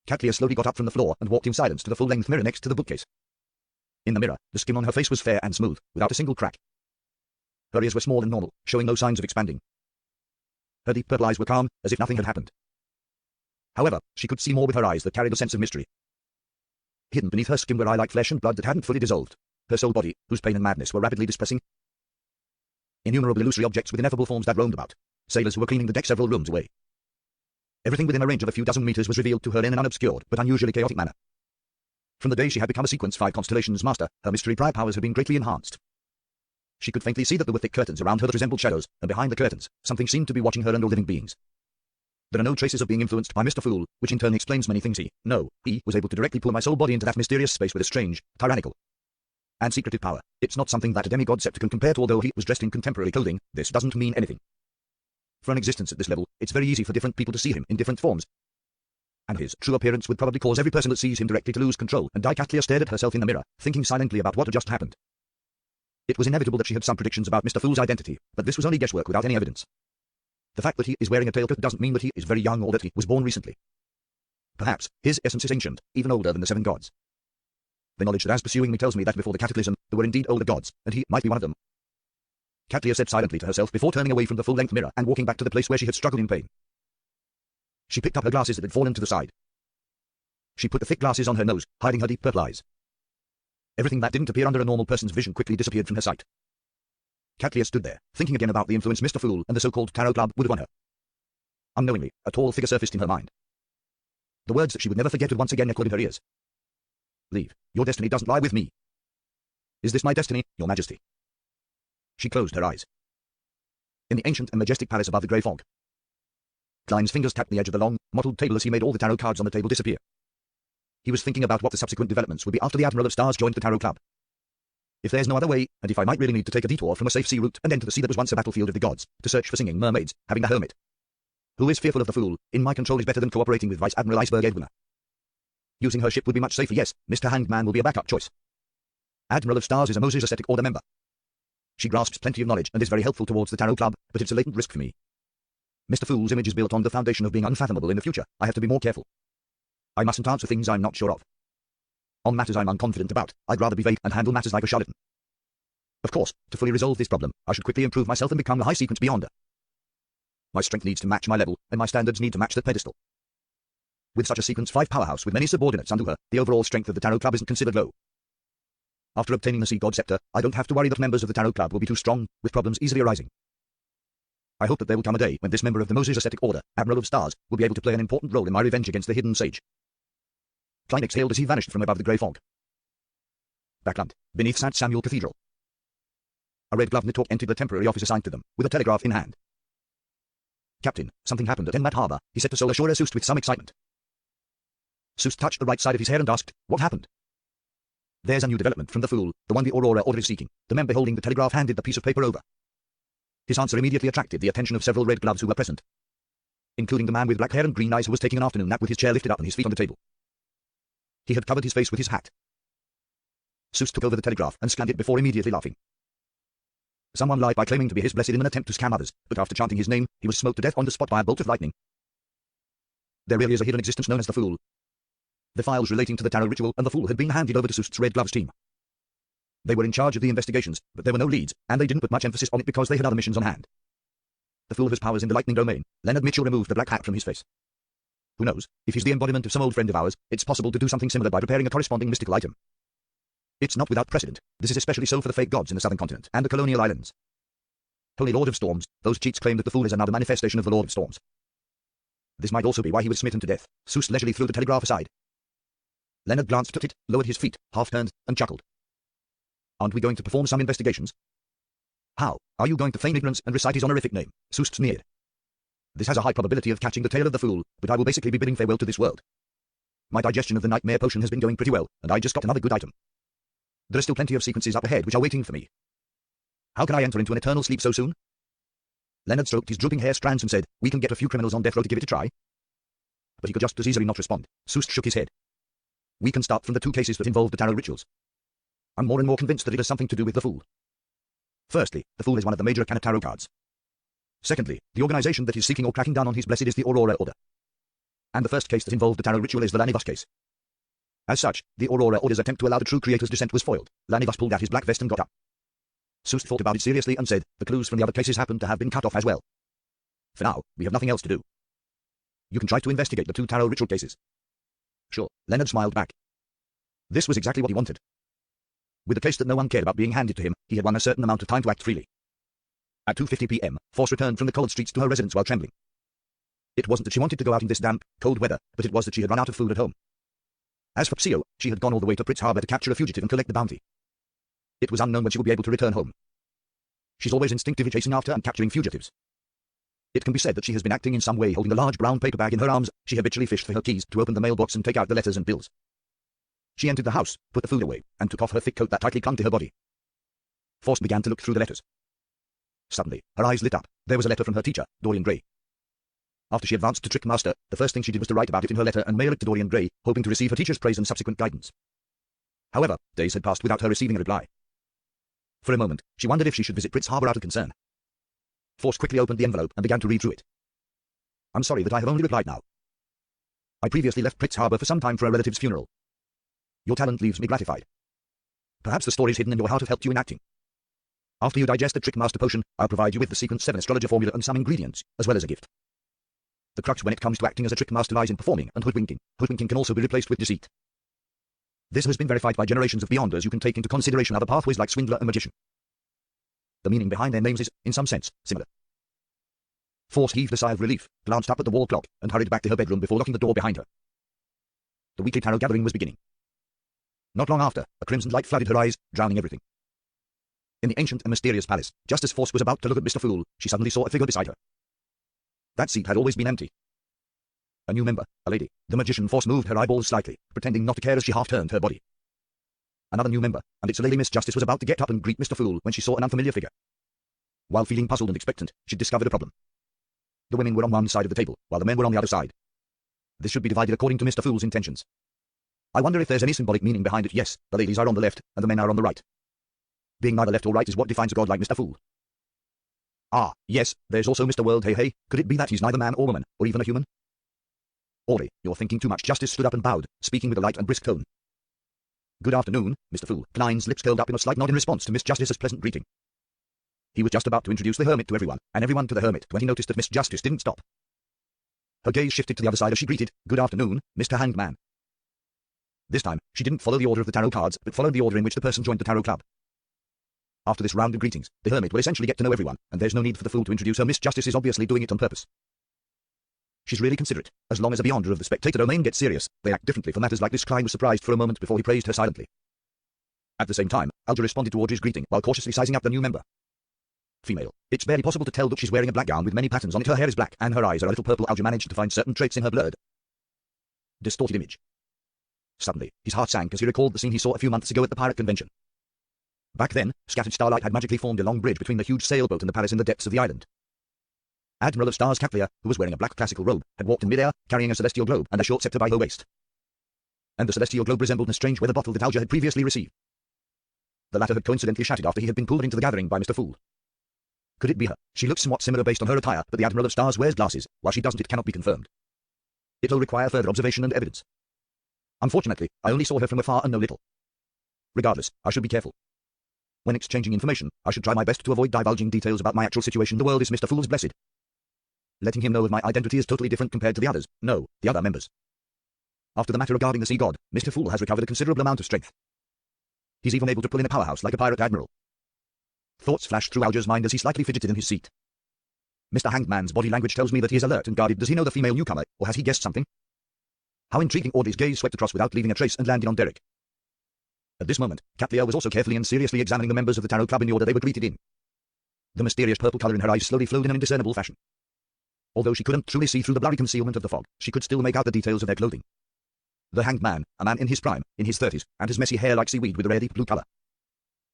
Catlia slowly got up from the floor and walked in silence to the full-length mirror next to the bookcase. In the mirror, the skin on her face was fair and smooth, without a single crack. Her ears were small and normal, showing no signs of expanding. Her deep purple eyes were calm, as if nothing had happened. However, she could see more with her eyes that carried a sense of mystery. Hidden beneath her skin were eye-like flesh and blood that hadn't fully dissolved. Her soul body, whose pain and madness were rapidly dispersing. Innumerable illusory objects with ineffable forms that roamed about. Sailors who were cleaning the deck several rooms away. Everything within a range of a few dozen meters was revealed to her in an unobscured but unusually chaotic manner. From the day she had become a Sequence 5 Constellations master, her mystery prior powers had been greatly enhanced. She could faintly see that there were thick curtains around her that resembled shadows, and behind the curtains, something seemed to be watching her and all living beings. There are no traces of being influenced by Mr. Fool, which in turn explains many things. He was able to directly pull my soul body into that mysterious space with a strange, tyrannical, and secretive power. It's not something that a demigod scepter can compare to. Although he was dressed in contemporary clothing, this doesn't mean anything. For an existence at this level, it's very easy for different people to see him in different forms. And his true appearance would probably cause every person that sees him directly to lose control, and Catlia stared at herself in the mirror, thinking silently about what had just happened. It was inevitable that she had some predictions about Mr. Fool's identity, but this was only guesswork without any evidence. The fact that he is wearing a tailcoat doesn't mean that he is very young or that he was born recently. Perhaps his essence is ancient, even older than the 7 gods. The knowledge that is pursuing me tells me that before the cataclysm, there were indeed older gods, and he might be one of them. Catlia said silently to herself before turning away from the full-length mirror and walking back to the place where she had struggled in pain. She picked up her glasses that had fallen to the side. She put the thick glasses on her nose, hiding her deep purple eyes. Everything that didn't appear under a normal person's vision quickly disappeared from her sight. Catlia stood there, thinking again about the influence Mr. Fool and the so-called Tarot Club would have on her. Unknowingly, a tall figure surfaced in her mind. The words that she would never forget would once again echoed in her ears. Leave. Your destiny doesn't lie with me. Is this my destiny, Your Majesty? She closed her eyes. In the ancient and majestic palace above the grey fog, Klein's fingers tapped the edge of the long, mottled table as he made all the tarot cards on the table disappear. He was thinking about what the subsequent developments would be after the Admiral of Stars joined the Tarot Club. If there's no other way, and if I might really need to take a detour from a safe sea route and enter the sea that was once a battlefield of the gods, to search for singing mermaids, having the Hermit, who is fearful of the Fool, in my control is better than cooperating with Vice Admiral Iceberg Edwina. Using her ship would be much safer. Yes, Mr. Hanged Man will be a backup choice. Admiral of Stars is a Moses Ascetic Order member. She grasps plenty of knowledge and is very helpful towards the Tarot Club, but it's a latent risk for me. Mr. Fool's image is built on the foundation of being unfathomable in the future. I have to be more careful. I mustn't answer things I'm not sure of. On matters I'm unconfident about, I'd rather be vague and handle matters like a charlatan. Of course, to fully resolve this problem, I should quickly improve myself and become the high sequence beyonder. My strength needs to match my level, and my standards need to match that pedestal. With such a Sequence 5 powerhouse with many subordinates under her, the overall strength of the Tarot Club isn't considered low. After obtaining the Sea God Scepter, I don't have to worry that members of the Tarot Club will be too strong, with problems easily arising. I hope that there will come a day when this member of the Moses Ascetic Order, Admiral of Stars, will be able to play an important role in my revenge against the Hidden Sage. Klein exhaled as he vanished from above the grey fog. Backland, beneath St. Samuel Cathedral. A red-gloved Nitork entered the temporary office assigned to them, with a telegraph in hand. Captain, something happened at Enmat Harbour, he said to Sol Ashura Soust with some excitement. Soust touched the right side of his hair and asked, what happened? There's a new development from the fool, the one the Aurora Order is seeking. The member holding the telegraph handed the piece of paper over. His answer immediately attracted the attention of several red gloves who were present, including the man with black hair and green eyes who was taking an afternoon nap with his chair lifted up and his feet on the table. He had covered his face with his hat. Soust took over the telegraph and scanned it before immediately laughing. Someone lied by claiming to be his blessed in an attempt to scam others, but after chanting his name, he was smote to death on the spot by a bolt of lightning. There really is a hidden existence known as the Fool. The files relating to the tarot ritual and the Fool had been handed over to Soust's Red Gloves team. They were in charge of the investigations, but there were no leads, and they didn't put much emphasis on it because they had other missions on hand. The Fool has powers in the lightning domain. Leonard Mitchell removed the black hat from his face. Who knows, if he's the embodiment of some old friend of ours, it's possible to do something similar by preparing a corresponding mystical item. It's not without precedent. This is especially so for the fake gods in the southern continent and the colonial islands. Holy Lord of Storms, those cheats claim that the Fool is another manifestation of the Lord of Storms. This might also be why he was smitten to death. Soust leisurely threw the telegraph aside. Leonard glanced at it, lowered his feet, half-turned, and chuckled. Aren't we going to perform some investigations? How? Are you going to feign ignorance and recite his honorific name? Soust sneered. This has a high probability of catching the tail of the Fool, but I will basically be bidding farewell to this world. My digestion of the nightmare potion has been going pretty well, and I just got another good item. There are still plenty of sequences up ahead which are waiting for me. How can I enter into an eternal sleep so soon? Leonard stroked his drooping hair strands and said, we can get a few criminals on death row to give it a try. But he could just as easily not respond. Soust shook his head. We can start from the two cases that involve the tarot rituals. I'm more and more convinced that it has something to do with the Fool. Firstly, the Fool is one of the major arcana tarot cards. Secondly, the organization that is seeking or cracking down on his blessed is the Aurora Order. And the first case that involved the tarot ritual is the Lanivas case. As such, the Aurora Order's attempt to allow the true creator's descent was foiled. Lanivas pulled out his black vest and got up. Soust thought about it seriously and said, the clues from the other cases happen to have been cut off as well. For now, we have nothing else to do. You can try to investigate the two tarot ritual cases. Sure, Leonard smiled back. This was exactly what he wanted. With the case that no one cared about being handed to him, he had won a certain amount of time to act freely. At 2:50 p.m., Force returned from the cold streets to her residence while trembling. It wasn't that she wanted to go out in this damp, cold weather, but it was that she had run out of food at home. As for Psio, she had gone all the way to Pritz Harbor to capture a fugitive and collect the bounty. It was unknown when she would be able to return home. She's always instinctively chasing after and capturing fugitives. It can be said that she has been acting in some way holding a large brown paper bag in her arms. She habitually fished for her keys to open the mailbox and take out the letters and bills. She entered the house, put the food away, and took off her thick coat that tightly clung to her body. Force began to look through the letters. Suddenly, her eyes lit up. There was a letter from her teacher, Dorian Gray. After she advanced to Trickmaster, the first thing she did was to write about it in her letter and mail it to Dorian Gray, hoping to receive her teacher's praise and subsequent guidance. However, days had passed without her receiving a reply. For a moment, she wondered if she should visit Pritz Harbor out of concern. Force quickly opened the envelope and began to read through it. I'm sorry that I have only replied now. I previously left Pritz Harbor for some time for a relative's funeral. Your talent leaves me gratified. Perhaps the stories hidden in your heart have helped you in acting. After you digest the Trickmaster potion, I'll provide you with the Sequence 7 astrologer formula and some ingredients, as well as a gift. The crux when it comes to acting as a Trickmaster lies in performing and hoodwinking. Hoodwinking can also be replaced with deceit. This has been verified by generations of Beyonders who can take into consideration other pathways like Swindler and Magician. The meaning behind their names is, in some sense, similar. Force heaved a sigh of relief, glanced up at the wall clock, and hurried back to her bedroom before locking the door behind her. The weekly tarot gathering was beginning. Not long after, a crimson light flooded her eyes, drowning everything. In the ancient and mysterious palace, just as Force was about to look at Mr. Fool, she suddenly saw a figure beside her. That seat had always been empty. A new member, a lady. The magician Force moved her eyeballs slightly, pretending not to care as she half-turned her body. Another new member, and its Lady Miss Justice was about to get up and greet Mr. Fool when she saw an unfamiliar figure. While feeling puzzled and expectant, she discovered a problem. The women were on one side of the table, while the men were on the other side. This should be divided according to Mr. Fool's intentions. I wonder if there's any symbolic meaning behind it. Yes, the ladies are on the left, and the men are on the right. Being neither left or right is what defines a god like Mr. Fool. Ah, yes, there's also Mr. World. Hey, could it be that he's neither man or woman, or even a human? Audrey, you're thinking too much. Justice stood up and bowed, speaking with a light and brisk tone. Good afternoon, Mr. Fool. Klein's lips curled up in a slight nod in response to Miss Justice's pleasant greeting. He was just about to introduce the hermit to everyone, and everyone to the hermit, when he noticed that Miss Justice didn't stop. Her gaze shifted to the other side as she greeted, Good afternoon, Mr. Hanged Man. This time, she didn't follow the order of the tarot cards, but followed the order in which the person joined the tarot club. After this round of greetings, the hermit will essentially get to know everyone, and there's no need for the Fool to introduce her. Miss Justice is obviously doing it on purpose. She's really considerate. As long as a Beyonder of the Spectator domain gets serious, they act differently for matters like this. Klein was surprised for a moment before he praised her silently. At the same time, Alger responded to Audrey's greeting while cautiously sizing up the new member. Female. It's barely possible to tell that she's wearing a black gown with many patterns on it. Her hair is black, and her eyes are a little purple. Alger managed to find certain traits in her blurred, distorted image. Suddenly, his heart sank as he recalled the scene he saw a few months ago at the pirate convention. Back then, scattered starlight had magically formed a long bridge between the huge sailboat and the palace in the depths of the island. Admiral of Stars Catlia, who was wearing a black classical robe, had walked in midair, carrying a celestial globe and a short scepter by her waist. And the celestial globe resembled a strange weather bottle that Alger had previously received. The latter had coincidentally shattered after he had been pulled into the gathering by Mr. Fool. Could it be her? She looks somewhat similar based on her attire, but the Admiral of Stars wears glasses, while she doesn't. It cannot be confirmed. It will require further observation and evidence. Unfortunately, I only saw her from afar and know little. Regardless, I should be careful. When exchanging information, I should try my best to avoid divulging details about my actual situation. The world is Mr. Fool's blessed. Letting him know of my identity is totally different compared to the others. No, the other members. After the matter regarding the sea god, Mr. Fool has recovered a considerable amount of strength. He's even able to pull in a powerhouse like a pirate admiral. Thoughts flashed through Alger's mind as he slightly fidgeted in his seat. Mr. Hanged Man's body language tells me that he is alert and guarded. Does he know the female newcomer, or has he guessed something? How intriguing. Audrey's gaze swept across without leaving a trace and landed on Derek. At this moment, Catlia was also carefully and seriously examining the members of the Tarot Club in the order they were greeted in. The mysterious purple color in her eyes slowly flowed in an indiscernible fashion. Although she couldn't truly see through the blurry concealment of the fog, she could still make out the details of their clothing. The Hanged Man, a man in his prime, in his 30s, and his messy hair like seaweed with a rare deep blue color.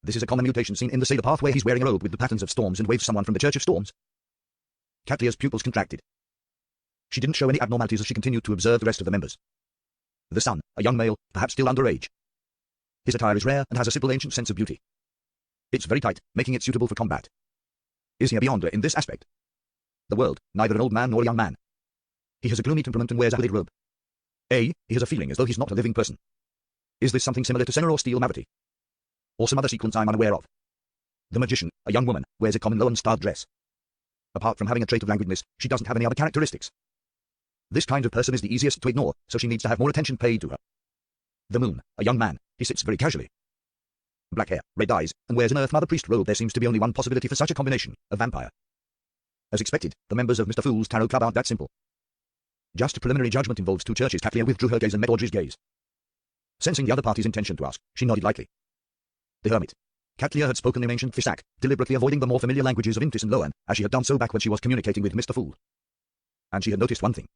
This is a common mutation seen in the Sailor Pathway. He's wearing a robe with the patterns of storms and waves. Someone from the Church of Storms. Catlia's pupils contracted. She didn't show any abnormalities as she continued to observe the rest of the members. The son, a young male, perhaps still underage. His attire is rare and has a simple ancient sense of beauty. It's very tight, making it suitable for combat. Is he a Beyonder in this aspect? The world, neither an old man nor a young man. He has a gloomy temperament and wears a hooded robe. He has a feeling as though he's not a living person. Is this something similar to Senna or Steel Mavity? Or some other sequence I'm unaware of? The magician, a young woman, wears a common low-and-starred dress. Apart from having a trait of languidness, she doesn't have any other characteristics. This kind of person is the easiest to ignore, so she needs to have more attention paid to her. The moon, a young man, he sits very casually. Black hair, red eyes, and wears an Earth Mother Priest robe. There seems to be only one possibility for such a combination, a vampire. As expected, the members of Mr. Fool's Tarot Club aren't that simple. Just a preliminary judgment involves two churches. Catlia withdrew her gaze and met Audrey's gaze. Sensing the other party's intention to ask, she nodded lightly. The hermit. Catlia had spoken in ancient Fisak, deliberately avoiding the more familiar languages of Intis and Loan, as she had done so back when she was communicating with Mr. Fool. And she had noticed one thing.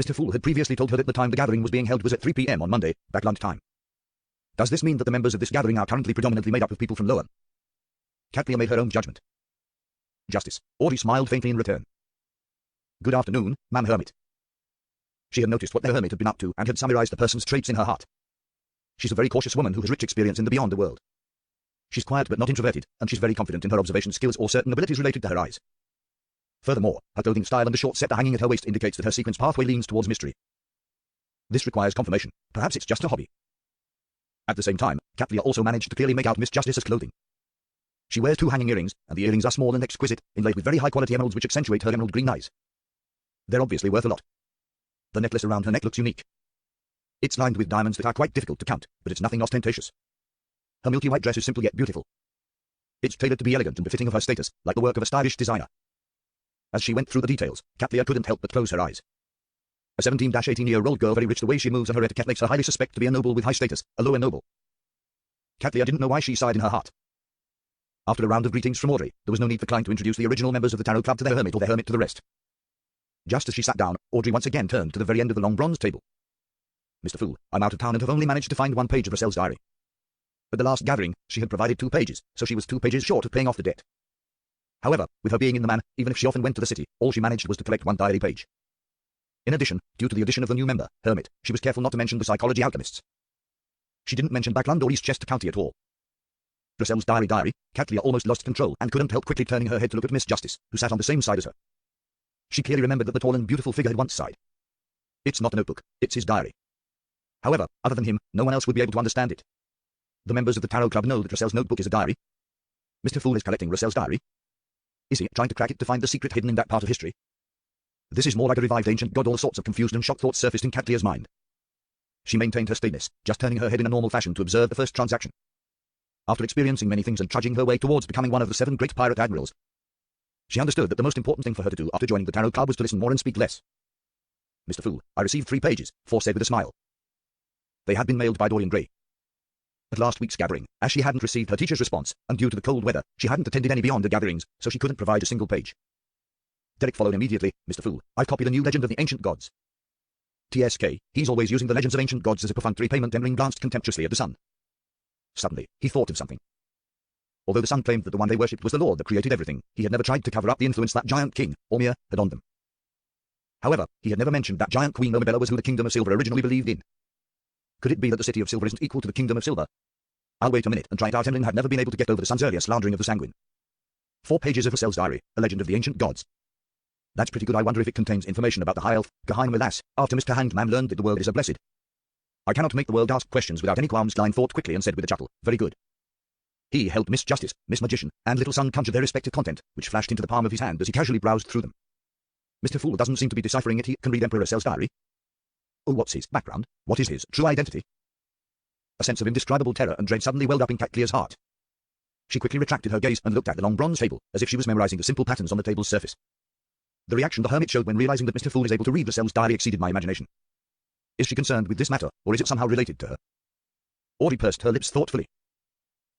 Mr. Fool had previously told her that the time the gathering was being held was at 3 p.m. on Monday, back lunchtime. Does this mean that the members of this gathering are currently predominantly made up of people from Loan? Catlia made her own judgment. Justice. Audrey smiled faintly in return. Good afternoon, Ma'am Hermit. She had noticed what the hermit had been up to and had summarized the person's traits in her heart. She's a very cautious woman who has rich experience in the beyond the world. She's quiet but not introverted, and she's very confident in her observation skills or certain abilities related to her eyes. Furthermore, her clothing style and the short scepter hanging at her waist indicates that her sequence pathway leans towards mystery. This requires confirmation. Perhaps it's just a hobby. At the same time, Catlia also managed to clearly make out Miss Justice's clothing. She wears 2 hanging earrings, and the earrings are small and exquisite, inlaid with very high-quality emeralds which accentuate her emerald green eyes. They're obviously worth a lot. The necklace around her neck looks unique. It's lined with diamonds that are quite difficult to count, but it's nothing ostentatious. Her milky white dress is simple yet beautiful. It's tailored to be elegant and befitting of her status, like the work of a stylish designer. As she went through the details, Catlia couldn't help but close her eyes. A 17-18-year-old girl, very rich. The way she moves and her etiquette makes her highly suspect to be a noble with high status, a lower noble. Catlia didn't know why she sighed in her heart. After a round of greetings from Audrey, there was no need for Klein to introduce the original members of the Tarot Club to their hermit or their hermit to the rest. Just as she sat down, Audrey once again turned to the very end of the long bronze table. Mr. Fool, I'm out of town and have only managed to find 1 page of Roselle's diary. At the last gathering, she had provided 2 pages, so she was 2 pages short of paying off the debt. However, with her being in the man, even if she often went to the city, all she managed was to collect 1 diary page. In addition, due to the addition of the new member, Hermit, she was careful not to mention the psychology alchemists. She didn't mention Backland or Eastchester County at all. Roselle's diary, Catlia almost lost control and couldn't help quickly turning her head to look at Miss Justice, who sat on the same side as her. She clearly remembered that the tall and beautiful figure had once sighed. It's not a notebook, it's his diary. However, other than him, no one else would be able to understand it. The members of the Tarot Club know that Roselle's notebook is a diary. Mr. Fool is collecting Roselle's diary. Is he trying to crack it to find the secret hidden in that part of history? This is more like a revived ancient god. All sorts of confused and shocked thoughts surfaced in Catlia's mind. She maintained her staidness, just turning her head in a normal fashion to observe the first transaction. After experiencing many things and trudging her way towards becoming one of the 7 great pirate admirals, she understood that the most important thing for her to do after joining the Tarot Club was to listen more and speak less. Mr. Fool, I received 3 pages, 4 said with a smile. They had been mailed by Dorian Gray. At last week's gathering, as she hadn't received her teacher's response, and due to the cold weather, she hadn't attended any beyond the gatherings, so she couldn't provide a single page. Derek followed immediately. Mr. Fool, I've copied a new legend of the ancient gods. TSK, he's always using the legends of ancient gods as a perfunctory payment. Emlyn glanced contemptuously at the sun. Suddenly, he thought of something. Although the sun claimed that the one they worshipped was the Lord that created everything, he had never tried to cover up the influence that giant king, Ormir, had on them. However, he had never mentioned that giant Queen Omabella was who the Kingdom of Silver originally believed in. Could it be that the City of Silver isn't equal to the Kingdom of Silver? I'll wait a minute and try it out. Emlyn had never been able to get over the sun's earlier slandering of the Sanguine. 4 pages of Lascelles' diary, a legend of the ancient gods. That's pretty good. I wonder if it contains information about the high elf, Geheim Milas, after Mr. Hanged Man learned that the world is a blessed. I cannot make the world ask questions without any qualms. Klein thought quickly and said with a chuckle, very good. He helped Miss Justice, Miss Magician, and Little Sun conjure their respective content, which flashed into the palm of his hand as he casually browsed through them. Mr. Fool doesn't seem to be deciphering it. He can read Emperor Lascelles' diary. Oh, what's his background? What is his true identity? A sense of indescribable terror and dread suddenly welled up in Cat Clear's heart. She quickly retracted her gaze and looked at the long bronze table, as if she was memorizing the simple patterns on the table's surface. The reaction the hermit showed when realizing that Mr. Fool is able to read Lascelles' diary exceeded my imagination. Is she concerned with this matter, or is it somehow related to her? Audrey pursed her lips thoughtfully.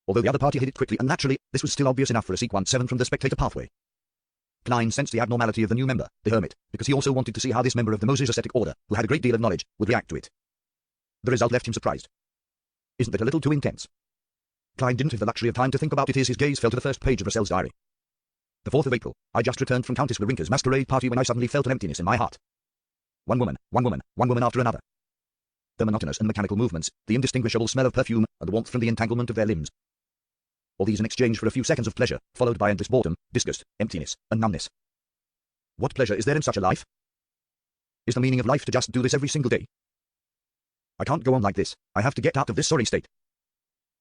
Although the other party hid it quickly and naturally, this was still obvious enough for a sequence 7 from the spectator pathway. Klein sensed the abnormality of the new member, the hermit, because he also wanted to see how this member of the Moses ascetic order, who had a great deal of knowledge, would react to it. The result left him surprised. Isn't that a little too intense? Klein didn't have the luxury of time to think about it as his gaze fell to the first page of Lascelles' diary. The 4th of April, I just returned from Countess Wawrinka's masquerade party when I suddenly felt an emptiness in my heart. One woman after another. The monotonous and mechanical movements, the indistinguishable smell of perfume, and the warmth from the entanglement of their limbs. All these in exchange for a few seconds of pleasure, followed by endless boredom, disgust, emptiness, and numbness. What pleasure is there in such a life? Is the meaning of life to just do this every single day? I can't go on like this. I have to get out of this sorry state.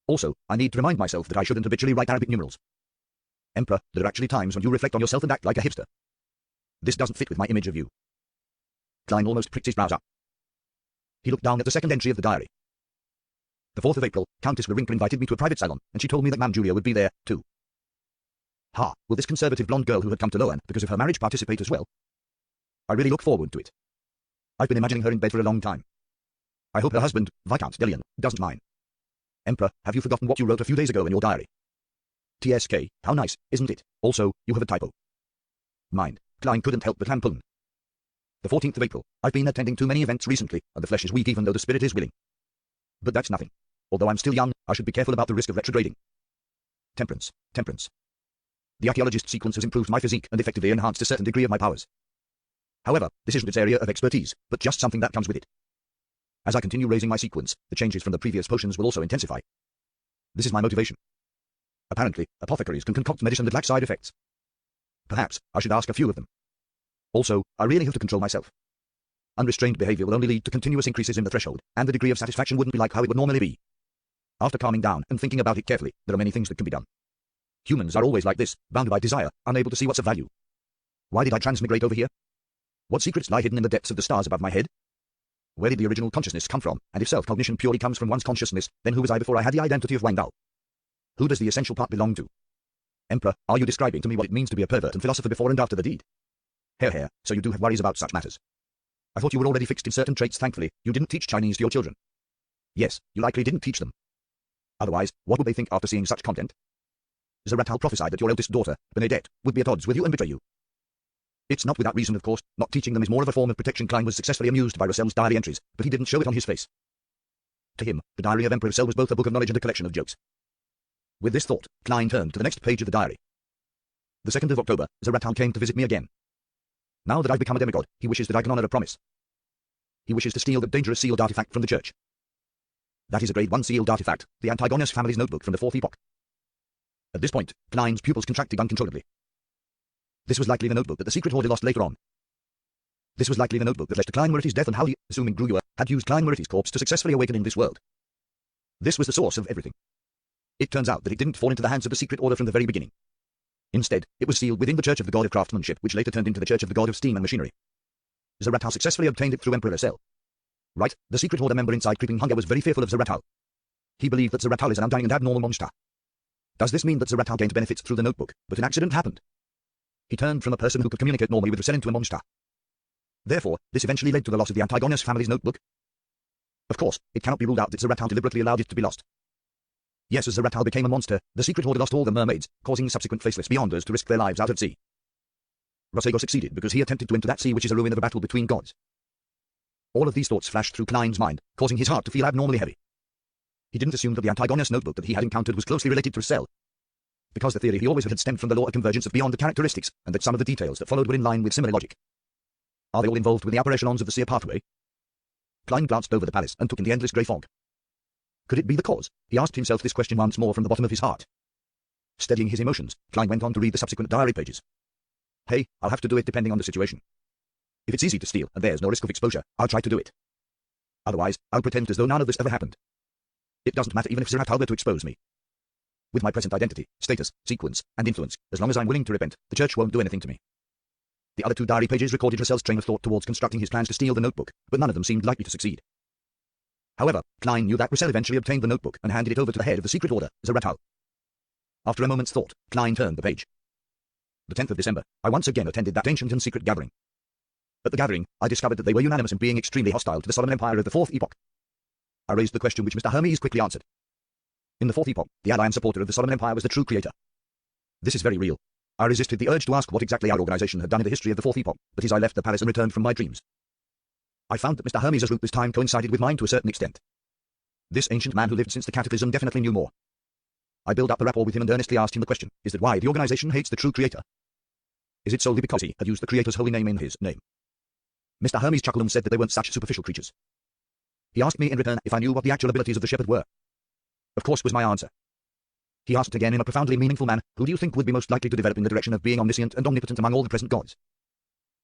Also, I need to remind myself that I shouldn't habitually write Arabic numerals. Emperor, there are actually times when you reflect on yourself and act like a hipster. This doesn't fit with my image of you. Klein almost pricked his brows up. He looked down at the second entry of the diary. The 4th of April, Countess Wawrinka invited me to a private salon, and she told me that Mam Julia would be there, too. Ha, will this conservative blonde girl who had come to Loan because of her marriage participate as well? I really look forward to it. I've been imagining her in bed for a long time. I hope her husband, Viscount Delian, doesn't mind. Emperor, have you forgotten what you wrote a few days ago in your diary? TSK, how nice, isn't it? Also, you have a typo. Mind, Klein couldn't help but lampoon. The 14th of April, I've been attending too many events recently, and the flesh is weak even though the spirit is willing. But that's nothing. Although I'm still young, I should be careful about the risk of retrograding. Temperance. The archaeologist sequence has improved my physique and effectively enhanced a certain degree of my powers. However, this isn't its area of expertise, but just something that comes with it. As I continue raising my sequence, the changes from the previous potions will also intensify. This is my motivation. Apparently, apothecaries can concoct medicine that lacks side effects. Perhaps I should ask a few of them. Also, I really have to control myself. Unrestrained behavior will only lead to continuous increases in the threshold, and the degree of satisfaction wouldn't be like how it would normally be. After calming down and thinking about it carefully, there are many things that can be done. Humans are always like this, bounded by desire, unable to see what's of value. Why did I transmigrate over here? What secrets lie hidden in the depths of the stars above my head? Where did the original consciousness come from? And if self-cognition purely comes from one's consciousness, then who was I before I had the identity of Wang Dao? Who does the essential part belong to? Emperor, are you describing to me what it means to be a pervert and philosopher before and after the deed? Hair, so you do have worries about such matters. I thought you were already fixed in certain traits. Thankfully, you didn't teach Chinese to your children. Yes, you likely didn't teach them. Otherwise, what would they think after seeing such content? Zaratal prophesied that your eldest daughter, Benedette, would be at odds with you and betray you. It's not without reason, of course. Not teaching them is more of a form of protection. Klein was successfully amused by Lascelles' diary entries, but he didn't show it on his face. To him, the diary of Emperor Lascelles was both a book of knowledge and a collection of jokes. With this thought, Klein turned to the next page of the diary. The 2nd of October, Zaratal came to visit me again. Now that I've become a demigod, he wishes that I can honor a promise. He wishes to steal the dangerous sealed artifact from the church. That is a grade 1 sealed artifact, the Antigonus family's notebook from the 4th epoch. At this point, Klein's pupils contracted uncontrollably. This was likely the notebook that the secret hoarder lost later on. This was likely the notebook that led to Klein Moretti's death and how he, assuming Gruyere, had used Klein Moretti's corpse to successfully awaken in this world. This was the source of everything. It turns out that it didn't fall into the hands of the secret order from the very beginning. Instead, it was sealed within the Church of the God of Craftsmanship, which later turned into the Church of the God of Steam and Machinery. Zaratal successfully obtained it through Emperor Lascelles. Right, the secret order member inside Creeping Hunger was very fearful of Zaratal. He believed that Zaratal is an undying and abnormal monster. Does this mean that Zaratal gained benefits through the notebook, but an accident happened? He turned from a person who could communicate normally with Lascelles into a monster. Therefore, this eventually led to the loss of the Antigonus family's notebook. Of course, it cannot be ruled out that Zaratal deliberately allowed it to be lost. Yes, as Zaratal became a monster, the secret order lost all the mermaids, causing subsequent faceless beyonders to risk their lives out at sea. Rosago succeeded because he attempted to enter that sea which is a ruin of a battle between gods. All of these thoughts flashed through Klein's mind, causing his heart to feel abnormally heavy. He didn't assume that the Antigonus notebook that he had encountered was closely related to Rissell, because the theory he always had stemmed from the law of convergence of beyond the characteristics, and that some of the details that followed were in line with similar logic. Are they all involved with the upper echelons of the seer pathway? Klein glanced over the palace and took in the endless grey fog. Could it be the cause? He asked himself this question once more from the bottom of his heart. Steadying his emotions, Klein went on to read the subsequent diary pages. Hey, I'll have to do it depending on the situation. If it's easy to steal and there's no risk of exposure, I'll try to do it. Otherwise, I'll pretend as though none of this ever happened. It doesn't matter even if Zaratal were to expose me. With my present identity, status, sequence, and influence, as long as I'm willing to repent, the church won't do anything to me. The other two diary pages recorded Rissell's train of thought towards constructing his plans to steal the notebook, but none of them seemed likely to succeed. However, Klein knew that Rissell eventually obtained the notebook and handed it over to the head of the secret order, Zaratal. After a moment's thought, Klein turned the page. The 10th of December, I once again attended that ancient and secret gathering. At the gathering, I discovered that they were unanimous in being extremely hostile to the Solomon Empire of the Fourth Epoch. I raised the question which Mr. Hermes quickly answered. In the Fourth Epoch, the ally and supporter of the Solomon Empire was the true creator. This is very real. I resisted the urge to ask what exactly our organization had done in the history of the Fourth Epoch, but as I left the palace and returned from my dreams, I found that Mr. Hermes' route this time coincided with mine to a certain extent. This ancient man who lived since the Cataclysm definitely knew more. I built up a rapport with him and earnestly asked him the question, is that why the organization hates the true creator? Is it solely because he had used the creator's holy name in his name? Mr. Hermes chuckled and said that they weren't such superficial creatures. He asked me in return if I knew what the actual abilities of the shepherd were. Of course was my answer. He asked again in a profoundly meaningful manner, who do you think would be most likely to develop in the direction of being omniscient and omnipotent among all the present gods?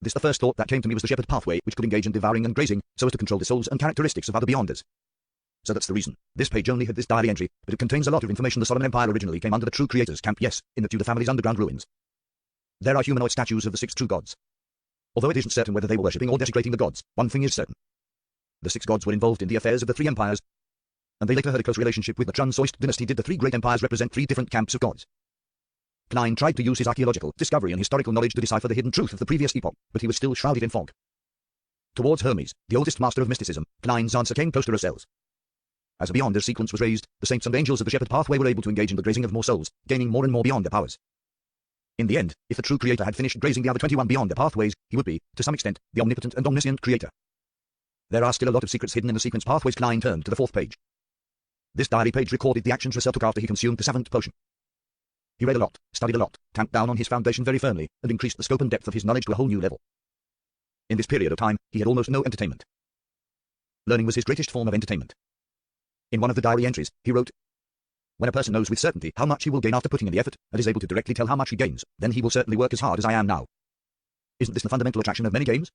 The first thought that came to me was the shepherd pathway, which could engage in devouring and grazing, so as to control the souls and characteristics of other beyonders. So that's the reason. This page only had this diary entry, but it contains a lot of information. The Solomon Empire originally came under the true creator's camp, yes, in the Tudor family's underground ruins. There are humanoid statues of the 6 true gods. Although it isn't certain whether they were worshipping or desecrating the gods, one thing is certain. The 6 gods were involved in the affairs of the 3 empires, and they later had a close relationship with the Trun-Soist dynasty. Did the 3 great empires represent 3 different camps of gods? Klein tried to use his archaeological discovery and historical knowledge to decipher the hidden truth of the previous epoch, but he was still shrouded in fog. Towards Hermes, the oldest master of mysticism, Klein's answer came close to Rissell's. As a Beyonder sequence was raised, the saints and angels of the shepherd pathway were able to engage in the grazing of more souls, gaining more and more Beyonder powers. In the end, if the true creator had finished grazing the other 21 Beyonder pathways, he would be, to some extent, the omnipotent and omniscient creator. There are still a lot of secrets hidden in the sequence pathways. Klein turned to the 4th page. This diary page recorded the actions Rissell took after he consumed the savant potion. He read a lot, studied a lot, tamped down on his foundation very firmly, and increased the scope and depth of his knowledge to a whole new level. In this period of time, he had almost no entertainment. Learning was his greatest form of entertainment. In one of the diary entries, he wrote, when a person knows with certainty how much he will gain after putting in the effort, and is able to directly tell how much he gains, then he will certainly work as hard as I am now. Isn't this the fundamental attraction of many games?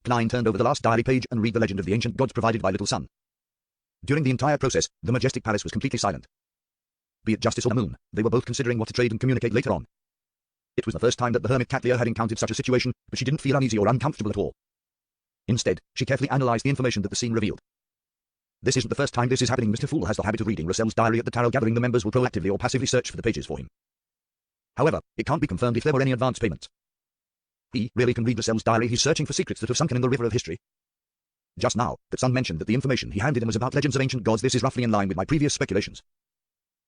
Klein turned over the last diary page and read the legend of the ancient gods provided by Little Sun. During the entire process, the majestic palace was completely silent. Be it Justice or the Moon, they were both considering what to trade and communicate later on. It was the first time that the hermit Katlia had encountered such a situation, but she didn't feel uneasy or uncomfortable at all. Instead, she carefully analyzed the information that the scene revealed. This isn't the first time this is happening. Mr. Fool has the habit of reading Rissell's diary at the tarot gathering. The members will proactively or passively search for the pages for him. However, it can't be confirmed if there were any advance payments. He really can read Rissell's diary. He's searching for secrets that have sunken in the river of history. Just now, that Sun mentioned that the information he handed him was about legends of ancient gods. This is roughly in line with my previous speculations.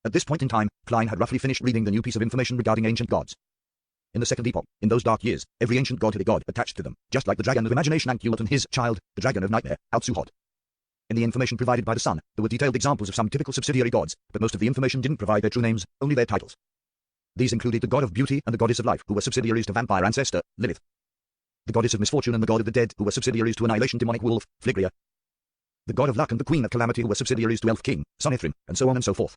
At this point in time, Klein had roughly finished reading the new piece of information regarding ancient gods. In the second epoch, in those dark years, every ancient god had a god attached to them, just like the dragon of imagination Ankhulot and his child, the dragon of nightmare, Altsuhot. In the information provided by the Sun, there were detailed examples of some typical subsidiary gods, but most of the information didn't provide their true names, only their titles. These included the god of beauty and the goddess of life, who were subsidiaries to vampire ancestor, Lilith. The goddess of misfortune and the god of the dead, who were subsidiaries to annihilation demonic wolf, Phlegria. The god of luck and the queen of calamity, who were subsidiaries to elf king, Sonithrim, and so on and so forth.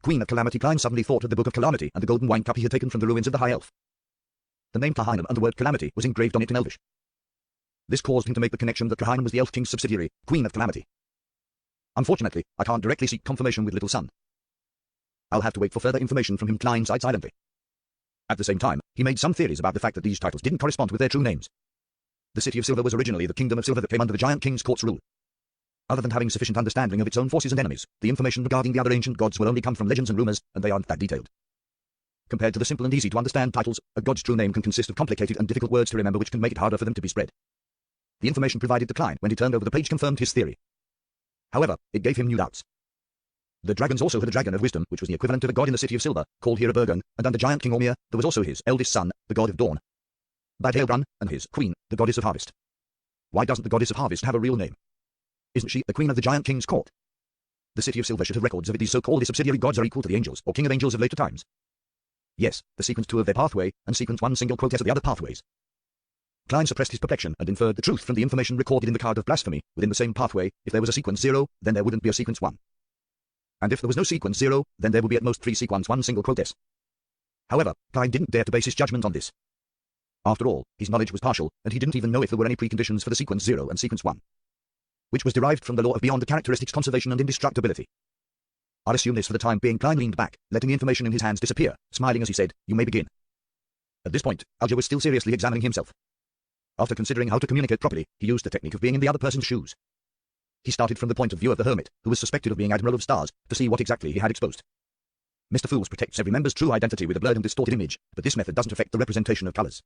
Queen of calamity. Klein suddenly thought of the book of calamity and the golden wine cup he had taken from the ruins of the high elf. The name Trahainem and the word calamity was engraved on it in Elvish. This caused him to make the connection that Trahainem was the elf king's subsidiary, queen of calamity. Unfortunately, I can't directly seek confirmation with Little Sun. I'll have to wait for further information from him. Klein sighed silently. At the same time, he made some theories about the fact that these titles didn't correspond with their true names. The City of Silver was originally the Kingdom of Silver that came under the Giant King's court's rule. Other than having sufficient understanding of its own forces and enemies, the information regarding the other ancient gods will only come from legends and rumors, and they aren't that detailed. Compared to the simple and easy to understand titles, a god's true name can consist of complicated and difficult words to remember, which can make it harder for them to be spread. The information provided to Klein when he turned over the page confirmed his theory. However, it gave him new doubts. The dragons also had a dragon of wisdom, which was the equivalent of a god in the city of Silver, called Hiraburgen, and under giant King Ormir, there was also his eldest son, the god of dawn, Badheilbrun, and his queen, the goddess of harvest. Why doesn't the goddess of harvest have a real name? Isn't she the queen of the giant king's court? The city of Silver should have records of it. These so-called subsidiary gods are equal to the angels, or king of angels of later times. Yes, the sequence 2 of their pathway, and sequence 1 single quote of the other pathways. Klein suppressed his perplexion and inferred the truth from the information recorded in the card of blasphemy. Within the same pathway, if there was a sequence 0, then there wouldn't be a sequence 1. And if there was no sequence 0, then there would be at most 3 sequence 1 single quote s. However, Klein didn't dare to base his judgment on this. After all, his knowledge was partial, and he didn't even know if there were any preconditions for the sequence 0 and sequence 1, which was derived from the law of beyond characteristics conservation and indestructibility. I'll assume this for the time being. Klein leaned back, letting the information in his hands disappear, smiling as he said, "You may begin." At this point, Alger was still seriously examining himself. After considering how to communicate properly, he used the technique of being in the other person's shoes. He started from the point of view of the hermit, who was suspected of being Admiral of Stars, to see what exactly he had exposed. Mr. Fools protects every member's true identity with a blurred and distorted image, but this method doesn't affect the representation of colors.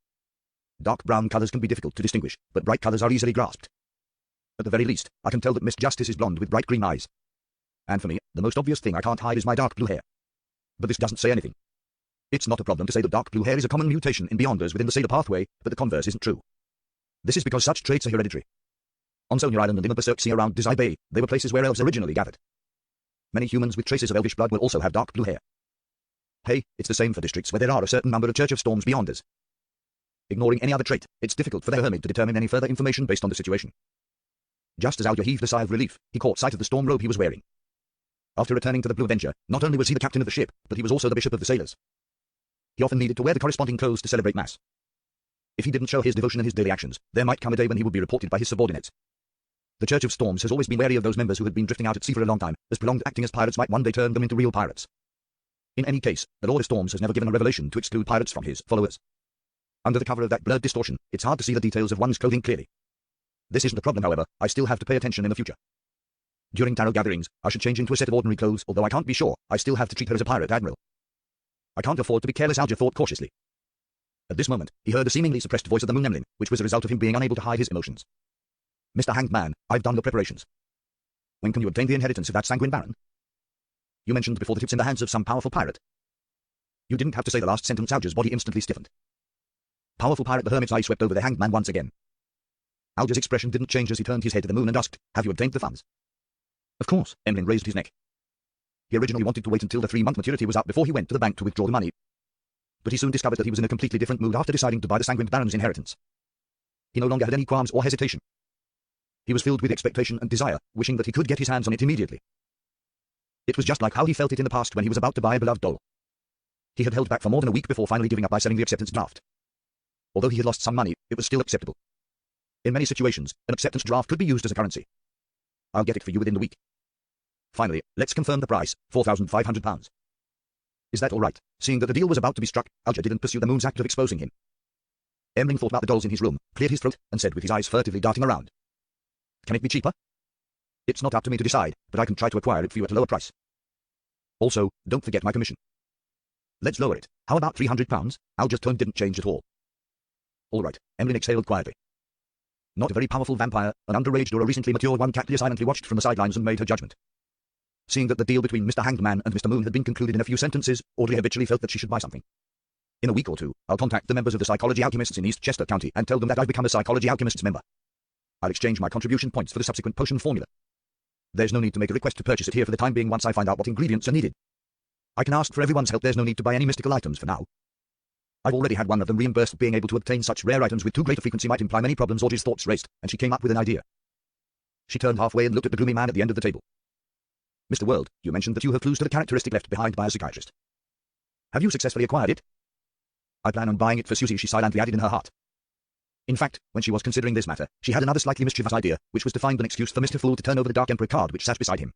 Dark brown colors can be difficult to distinguish, but bright colors are easily grasped. At the very least, I can tell that Miss Justice is blonde with bright green eyes. And for me, the most obvious thing I can't hide is my dark blue hair. But this doesn't say anything. It's not a problem to say that dark blue hair is a common mutation in Beyonders within the Sailor pathway, but the converse isn't true. This is because such traits are hereditary. On Sonia Island and in the Berserk Sea around Desai Bay, they were places where elves originally gathered. Many humans with traces of elvish blood will also have dark blue hair. Hey, it's the same for districts where there are a certain number of Church of Storms Beyonders. Ignoring any other trait, it's difficult for the hermit to determine any further information based on the situation. Just as Alger heaved a sigh of relief, he caught sight of the storm robe he was wearing. After returning to the Blue Avenger, not only was he the captain of the ship, but he was also the bishop of the sailors. He often needed to wear the corresponding clothes to celebrate Mass. If he didn't show his devotion in his daily actions, there might come a day when he would be reported by his subordinates. The Church of Storms has always been wary of those members who had been drifting out at sea for a long time, as prolonged acting as pirates might one day turn them into real pirates. In any case, the Lord of Storms has never given a revelation to exclude pirates from his followers. Under the cover of that blurred distortion, it's hard to see the details of one's clothing clearly. This isn't a problem, however. I still have to pay attention in the future. During tarot gatherings, I should change into a set of ordinary clothes, although I can't be sure. I still have to treat her as a pirate admiral. I can't afford to be careless, Alger thought cautiously. At this moment, he heard the seemingly suppressed voice of the Moon Emlyn, which was a result of him being unable to hide his emotions. "Mr. Hanged Man, I've done the preparations. When can you obtain the inheritance of that sanguine baron? You mentioned before that it's in the hands of some powerful pirate." You didn't have to say the last sentence. Alger's body instantly stiffened. Powerful pirate. The hermit's eye swept over the Hanged Man once again. Alger's expression didn't change as he turned his head to the moon and asked, "Have you obtained the funds?" "Of course." Emlyn raised his neck. He originally wanted to wait until the 3-month maturity was up before he went to the bank to withdraw the money. But he soon discovered that he was in a completely different mood after deciding to buy the sanguine baron's inheritance. He no longer had any qualms or hesitation. He was filled with expectation and desire, wishing that he could get his hands on it immediately. It was just like how he felt it in the past when he was about to buy a beloved doll. He had held back for more than a week before finally giving up by selling the acceptance draft. Although he had lost some money, it was still acceptable. In many situations, an acceptance draft could be used as a currency. "I'll get it for you within the week. Finally, let's confirm the price, £4,500. Is that all right?" Seeing that the deal was about to be struck, Alger didn't pursue the moon's act of exposing him. Emlyn thought about the dolls in his room, cleared his throat, and said with his eyes furtively darting around, "Can it be cheaper?" "It's not up to me to decide, but I can try to acquire it for you at a lower price. Also, don't forget my commission." "Let's lower it. How about £300? Alger's tone didn't change at all. "All right." Emlyn exhaled quietly. Not a very powerful vampire, an underaged or a recently matured one, Caclia silently watched from the sidelines and made her judgment. Seeing that the deal between Mr. Hanged Man and Mr. Moon had been concluded in a few sentences, Audrey habitually felt that she should buy something. "In a week or two, I'll contact the members of the Psychology Alchemists in East Chester County and tell them that I've become a Psychology Alchemists member. I'll exchange my contribution points for the subsequent potion formula. There's no need to make a request to purchase it here for the time being once I find out what ingredients are needed. I can ask for everyone's help. There's no need to buy any mystical items for now. I've already had one of them reimbursed. Being able to obtain such rare items with too great a frequency might imply many problems." Audrey's thoughts raced, and she came up with an idea. She turned halfway and looked at the gloomy man at the end of the table. "Mr. World, you mentioned that you have clues to the characteristic left behind by a psychiatrist. Have you successfully acquired it?" "I plan on buying it for Susie," she silently added in her heart. In fact, when she was considering this matter, she had another slightly mischievous idea, which was to find an excuse for Mr. Fool to turn over the Dark Emperor card which sat beside him.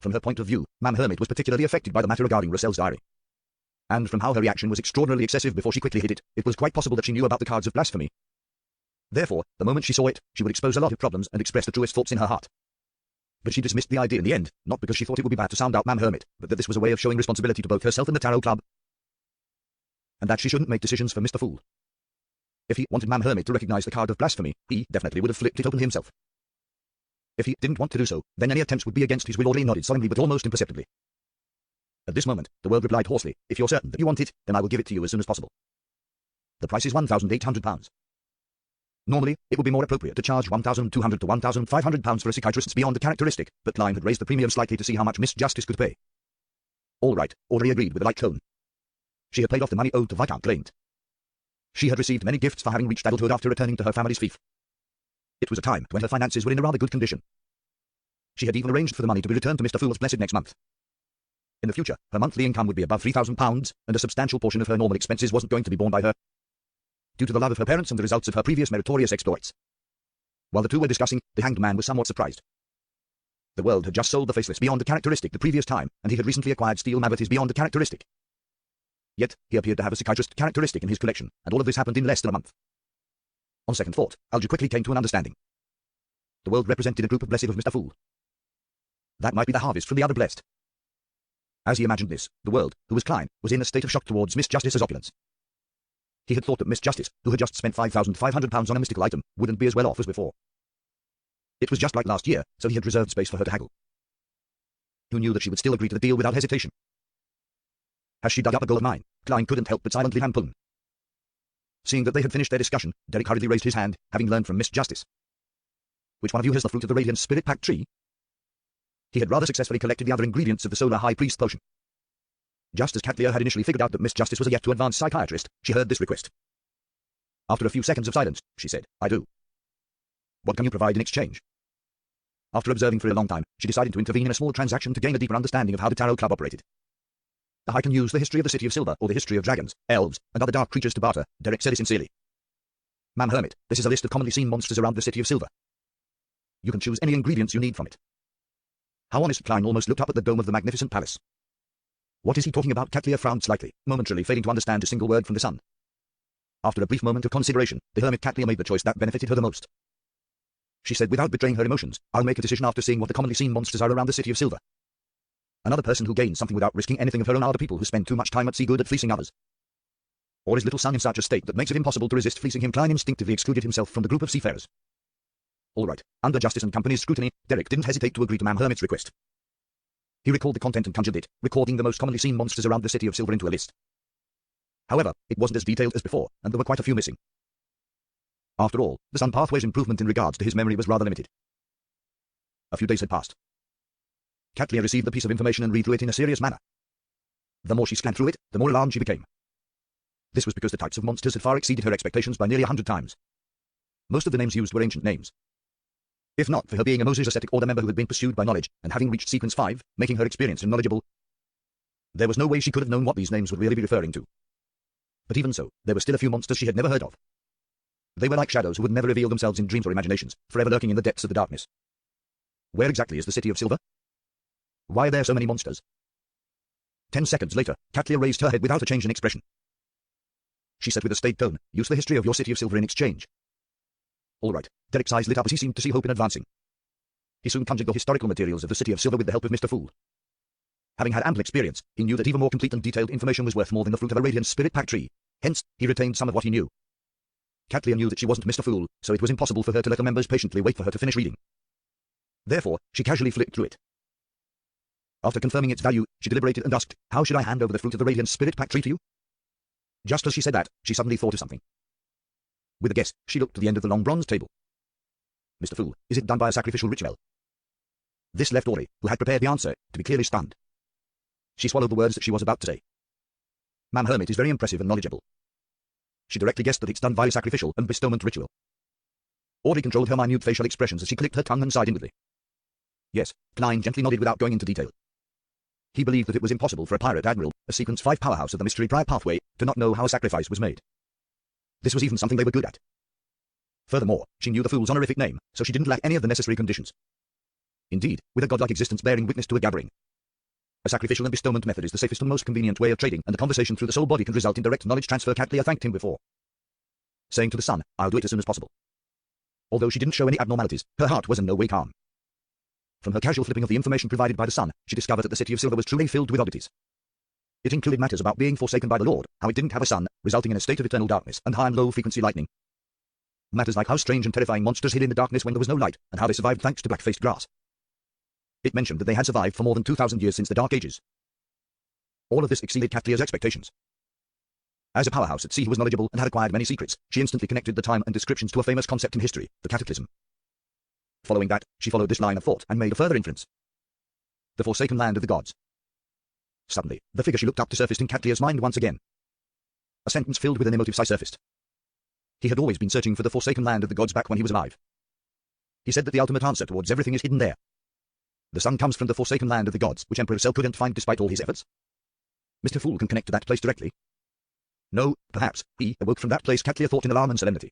From her point of view, Ma'am Hermit was particularly affected by the matter regarding Russell's diary. And from how her reaction was extraordinarily excessive before she quickly hid it, it was quite possible that she knew about the cards of blasphemy. Therefore, the moment she saw it, she would expose a lot of problems and express the truest thoughts in her heart. But she dismissed the idea in the end, not because she thought it would be bad to sound out Ma'am Hermit, but that this was a way of showing responsibility to both herself and the Tarot Club. and that she shouldn't make decisions for Mr. Fool. If he wanted Ma'am Hermit to recognize the card of blasphemy, he definitely would have flipped it open himself. If he didn't want to do so, then any attempts would be against his will. Audley nodded solemnly but almost imperceptibly. At this moment, the world replied hoarsely, "If you're certain that you want it, then I will give it to you as soon as possible. The price is £1,800. Normally, it would be more appropriate to charge £1,200 to £1,500 for a psychiatrist's beyond a characteristic, but Klein had raised the premium slightly to see how much Miss Justice could pay. All right, Audrey agreed with a light tone. She had paid off the money owed to Viscount Claimed. She had received many gifts for having reached adulthood after returning to her family's fief. It was a time when her finances were in a rather good condition. She had even arranged for the money to be returned to Mr. Fool's Blessed next month. In the future, her monthly income would be above £3,000, and a substantial portion of her normal expenses wasn't going to be borne by her, due to the love of her parents and the results of her previous meritorious exploits. While the two were discussing, the hanged man was somewhat surprised. The world had just sold the faceless beyond a characteristic the previous time, and he had recently acquired steel Maverities beyond a characteristic. Yet, he appeared to have a psychiatrist characteristic in his collection, and all of this happened in less than a month. On second thought, Algy quickly came to an understanding. The world represented a group of blessed of Mr. Fool. That might be the harvest from the other blessed. As he imagined this, the world, who was Klein, was in a state of shock towards Miss Justice's opulence. He had thought that Miss Justice, who had just spent £5,500 on a mystical item, wouldn't be as well off as before. It was just like last year, so he had reserved space for her to haggle. He knew that she would still agree to the deal without hesitation. As she dug up a gold mine, Klein couldn't help but silently lampoon. Seeing that they had finished their discussion, Derek hurriedly raised his hand, having learned from Miss Justice. "Which one of you has the fruit of the Radiant Spirit Pact tree?" He had rather successfully collected the other ingredients of the Solar High Priest potion. Just as Catlia had initially figured out that Miss Justice was a yet-to-advance psychiatrist, she heard this request. After a few seconds of silence, she said, "I do." "What can you provide in exchange?" After observing for a long time, she decided to intervene in a small transaction to gain a deeper understanding of how the Tarot Club operated. "I can use the history of the City of Silver, or the history of dragons, elves, and other dark creatures to barter," Derek said sincerely. "Ma'am Hermit, this is a list of commonly seen monsters around the City of Silver. You can choose any ingredients you need from it." How honest Klein almost looked up at the dome of the magnificent palace. "What is he talking about?" Catlia frowned slightly, momentarily failing to understand a single word from the sun. After a brief moment of consideration, the hermit Catlia made the choice that benefited her the most. She said without betraying her emotions, "I'll make a decision after seeing what the commonly seen monsters are around the City of Silver. Another person who gains something without risking anything of her own are the people who spend too much time at sea good at fleecing others. Or is little son in such a state that makes it impossible to resist fleecing him?" Klein instinctively excluded himself from the group of seafarers. All right, under Justice and Company's scrutiny, Derek didn't hesitate to agree to Ma'am Hermit's request. He recalled the content and conjured it, recording the most commonly seen monsters around the City of Silver into a list. However, it wasn't as detailed as before, and there were quite a few missing. After all, the Sun Pathway's improvement in regards to his memory was rather limited. A few days had passed. Catlia received the piece of information and read through it in a serious manner. The more she scanned through it, the more alarmed she became. This was because the types of monsters had far exceeded her expectations by nearly 100 times. Most of the names used were ancient names. If not for her being a Moses Ascetic Order member who had been pursued by knowledge, and having reached Sequence 5, making her experienced and knowledgeable, there was no way she could have known what these names would really be referring to. But even so, there were still a few monsters she had never heard of. They were like shadows who would never reveal themselves in dreams or imaginations, forever lurking in the depths of the darkness. Where exactly is the City of Silver? Why are there so many monsters? 10 seconds later, Catlia raised her head without a change in expression. She said with a staid tone, "Use the history of your City of Silver in exchange." All right. Derek's eyes lit up as he seemed to see hope in advancing. He soon conjured the historical materials of the City of Silver with the help of Mr. Fool. Having had ample experience, he knew that even more complete and detailed information was worth more than the fruit of a Radiant Spirit Pact tree. Hence, he retained some of what he knew. Catlia knew that she wasn't Mr. Fool, so it was impossible for her to let the members patiently wait for her to finish reading. Therefore, she casually flipped through it. After confirming its value, she deliberated and asked, "How should I hand over the fruit of the Radiant Spirit Pact tree to you?" Just as she said that, she suddenly thought of something. With a guess, she looked to the end of the long bronze table. "Mr. Fool, is it done by a sacrificial ritual?" This left Ori, who had prepared the answer, to be clearly stunned. She swallowed the words that she was about to say. Ma'am Hermit is very impressive and knowledgeable. She directly guessed that it's done via sacrificial and bestowment ritual. Ori controlled her minute facial expressions as she clicked her tongue and sighed inwardly. Yes, Klein gently nodded without going into detail. He believed that it was impossible for a pirate admiral, a Sequence 5 powerhouse of the Mystery Prior Pathway, to not know how a sacrifice was made. This was even something they were good at. Furthermore, she knew the Fool's honorific name, so she didn't lack any of the necessary conditions. Indeed, with a godlike existence bearing witness to a gathering, a sacrificial and bestowment method is the safest and most convenient way of trading, and the conversation through the soul body can result in direct knowledge transfer. Catlia thanked him before saying to the sun, "I'll do it as soon as possible." Although she didn't show any abnormalities, her heart was in no way calm. From her casual flipping of the information provided by the sun, she discovered that the City of Silver was truly filled with oddities. It included matters about being forsaken by the Lord, how it didn't have a sun, resulting in a state of eternal darkness, and high and low frequency lightning. Matters like how strange and terrifying monsters hid in the darkness when there was no light, and how they survived thanks to black-faced grass. It mentioned that they had survived for more than 2,000 years since the Dark Ages. All of this exceeded Catleya's expectations. As a powerhouse at sea who was knowledgeable and had acquired many secrets, she instantly connected the time and descriptions to a famous concept in history, the cataclysm. Following that, she followed this line of thought and made a further inference. The forsaken land of the gods. Suddenly, the figure she looked up to surfaced in Catleya's mind once again. A sentence filled with an emotive sigh surfaced. He had always been searching for the forsaken land of the gods back when he was alive. He said that the ultimate answer towards everything is hidden there. The sun comes from the forsaken land of the gods, which Emperor Cell couldn't find despite all his efforts. Mr. Fool can connect to that place directly. No, perhaps, he awoke from that place, Catleya thought in alarm and solemnity.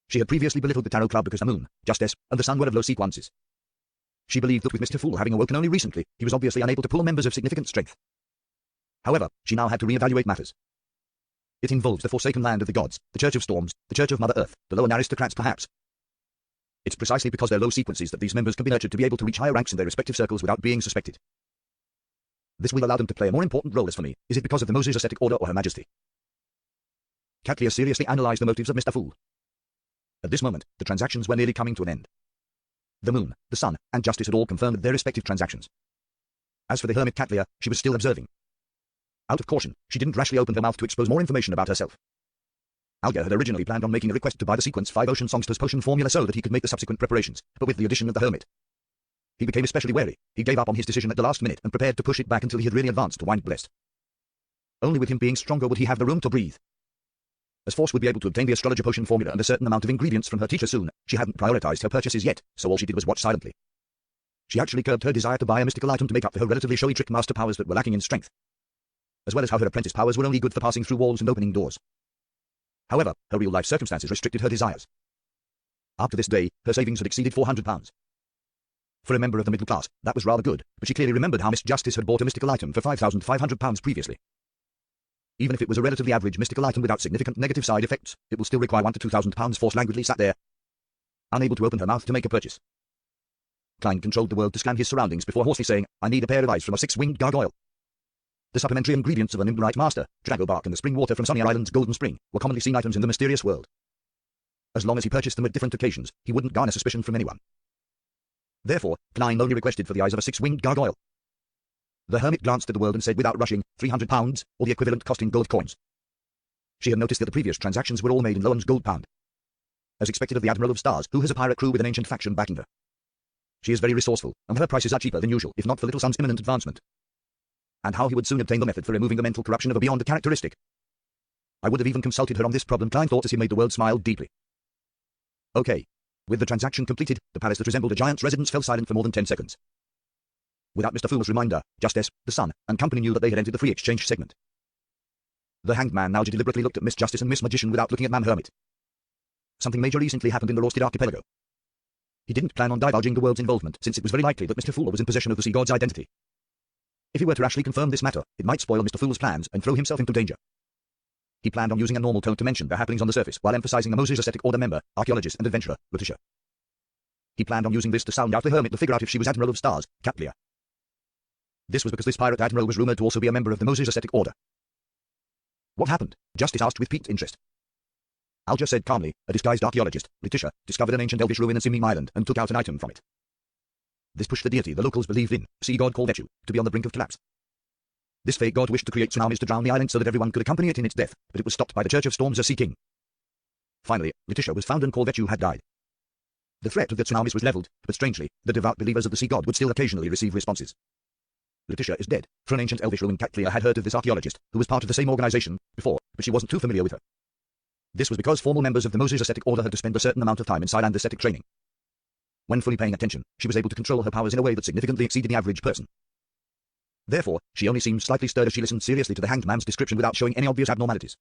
She had previously belittled the Tarot Club because the moon, Justice, and the sun were of low sequences. She believed that with Mr. Fool having awoken only recently, he was obviously unable to pull members of significant strength. However, she now had to re-evaluate matters. It involves the forsaken land of the gods, the Church of Storms, the Church of Mother Earth, the lower aristocrats perhaps. It's precisely because they're low sequences that these members can be nurtured to be able to reach higher ranks in their respective circles without being suspected. This will allow them to play a more important role as for me. Is it because of the Moses Ascetic Order or Her Majesty? Catleya seriously analyzed the motives of Mr. Fool. At this moment, the transactions were nearly coming to an end. The moon, the sun, and Justice had all confirmed their respective transactions. As for the hermit Catleya, she was still observing. Out of caution, she didn't rashly open her mouth to expose more information about herself. Alger had originally planned on making a request to buy the Sequence 5 Ocean Songster's potion formula so that he could make the subsequent preparations, but with the addition of the hermit, he became especially wary. He gave up on his decision at the last minute and prepared to push it back until he had really advanced to Wind Blessed. Only with him being stronger would he have the room to breathe. As Force would be able to obtain the astrologer potion formula and a certain amount of ingredients from her teacher soon, she hadn't prioritized her purchases yet, so all she did was watch silently. She actually curbed her desire to buy a mystical item to make up for her relatively showy trick master powers that were lacking in strength, as well as how her apprentice powers were only good for passing through walls and opening doors. However, her real-life circumstances restricted her desires. Up to this day, her savings had exceeded £400. For a member of the middle class, that was rather good, but she clearly remembered how Miss Justice had bought a mystical item for £5,500 previously. Even if it was a relatively average mystical item without significant negative side effects, it will still require £1,000 to £2,000. Force languidly sat there, unable to open her mouth to make a purchase. Klein controlled the world to scan his surroundings before hoarsely saying, "I need a pair of eyes from a six-winged gargoyle." The supplementary ingredients of an Imbrite Master, Drago Bark and the spring water from Sonia Island's Golden Spring, were commonly seen items in the mysterious world. As long as he purchased them at different occasions, he wouldn't garner suspicion from anyone. Therefore, Klein only requested for the eyes of a six-winged gargoyle. The hermit glanced at the world and said without rushing, £300, or the equivalent cost in gold coins. She had noticed that the previous transactions were all made in Lowen's gold pound. As expected of the Admiral of Stars, who has a pirate crew with an ancient faction backing her. She is very resourceful, and her prices are cheaper than usual, if not for Little Sun's imminent advancement. And how he would soon obtain the method for removing the mental corruption of a beyond characteristic. I would have even consulted her on this problem, Klein thought as he made the world smile deeply. Okay. With the transaction completed, the palace that resembled a giant's residence fell silent for more than 10 seconds. Without Mr. Fool's reminder, Justice, the Sun, and company knew that they had entered the free exchange segment. The hanged man now deliberately looked at Miss Justice and Miss Magician without looking at Ma'am Hermit. Something major recently happened in the Rorsted Archipelago. He didn't plan on divulging the world's involvement, since it was very likely that Mr. Fool was in possession of the sea god's identity. If he were to rashly confirm this matter, it might spoil Mr. Fool's plans and throw himself into danger. He planned on using a normal tone to mention the happenings on the surface, while emphasizing a Moses Ascetic Order member, archaeologist and adventurer, Letitia. He planned on using this to sound out the hermit to figure out if she was Admiral of Stars, Catleya. This was because this pirate admiral was rumored to also be a member of the Moses Ascetic Order. What happened? Justice asked with piqued interest. Alger said calmly, a disguised archaeologist, Letitia, discovered an ancient elvish ruin in Simim Island and took out an item from it. This pushed the deity the locals believed in, sea god Corvetu, to be on the brink of collapse. This fake god wished to create tsunamis to drown the island so that everyone could accompany it in its death, but it was stopped by the Church of Storms' Sea King. Finally, Letitia was found and Corvetu had died. The threat of the tsunamis was leveled, but strangely, the devout believers of the sea god would still occasionally receive responses. Letitia is dead. For an ancient elvish ruin, Catleya had heard of this archaeologist, who was part of the same organization, before, but she wasn't too familiar with her. This was because formal members of the Moses Ascetic Order had to spend a certain amount of time inside and ascetic training. When fully paying attention, she was able to control her powers in a way that significantly exceeded the average person. Therefore, she only seemed slightly stirred as she listened seriously to the hanged man's description without showing any obvious abnormalities.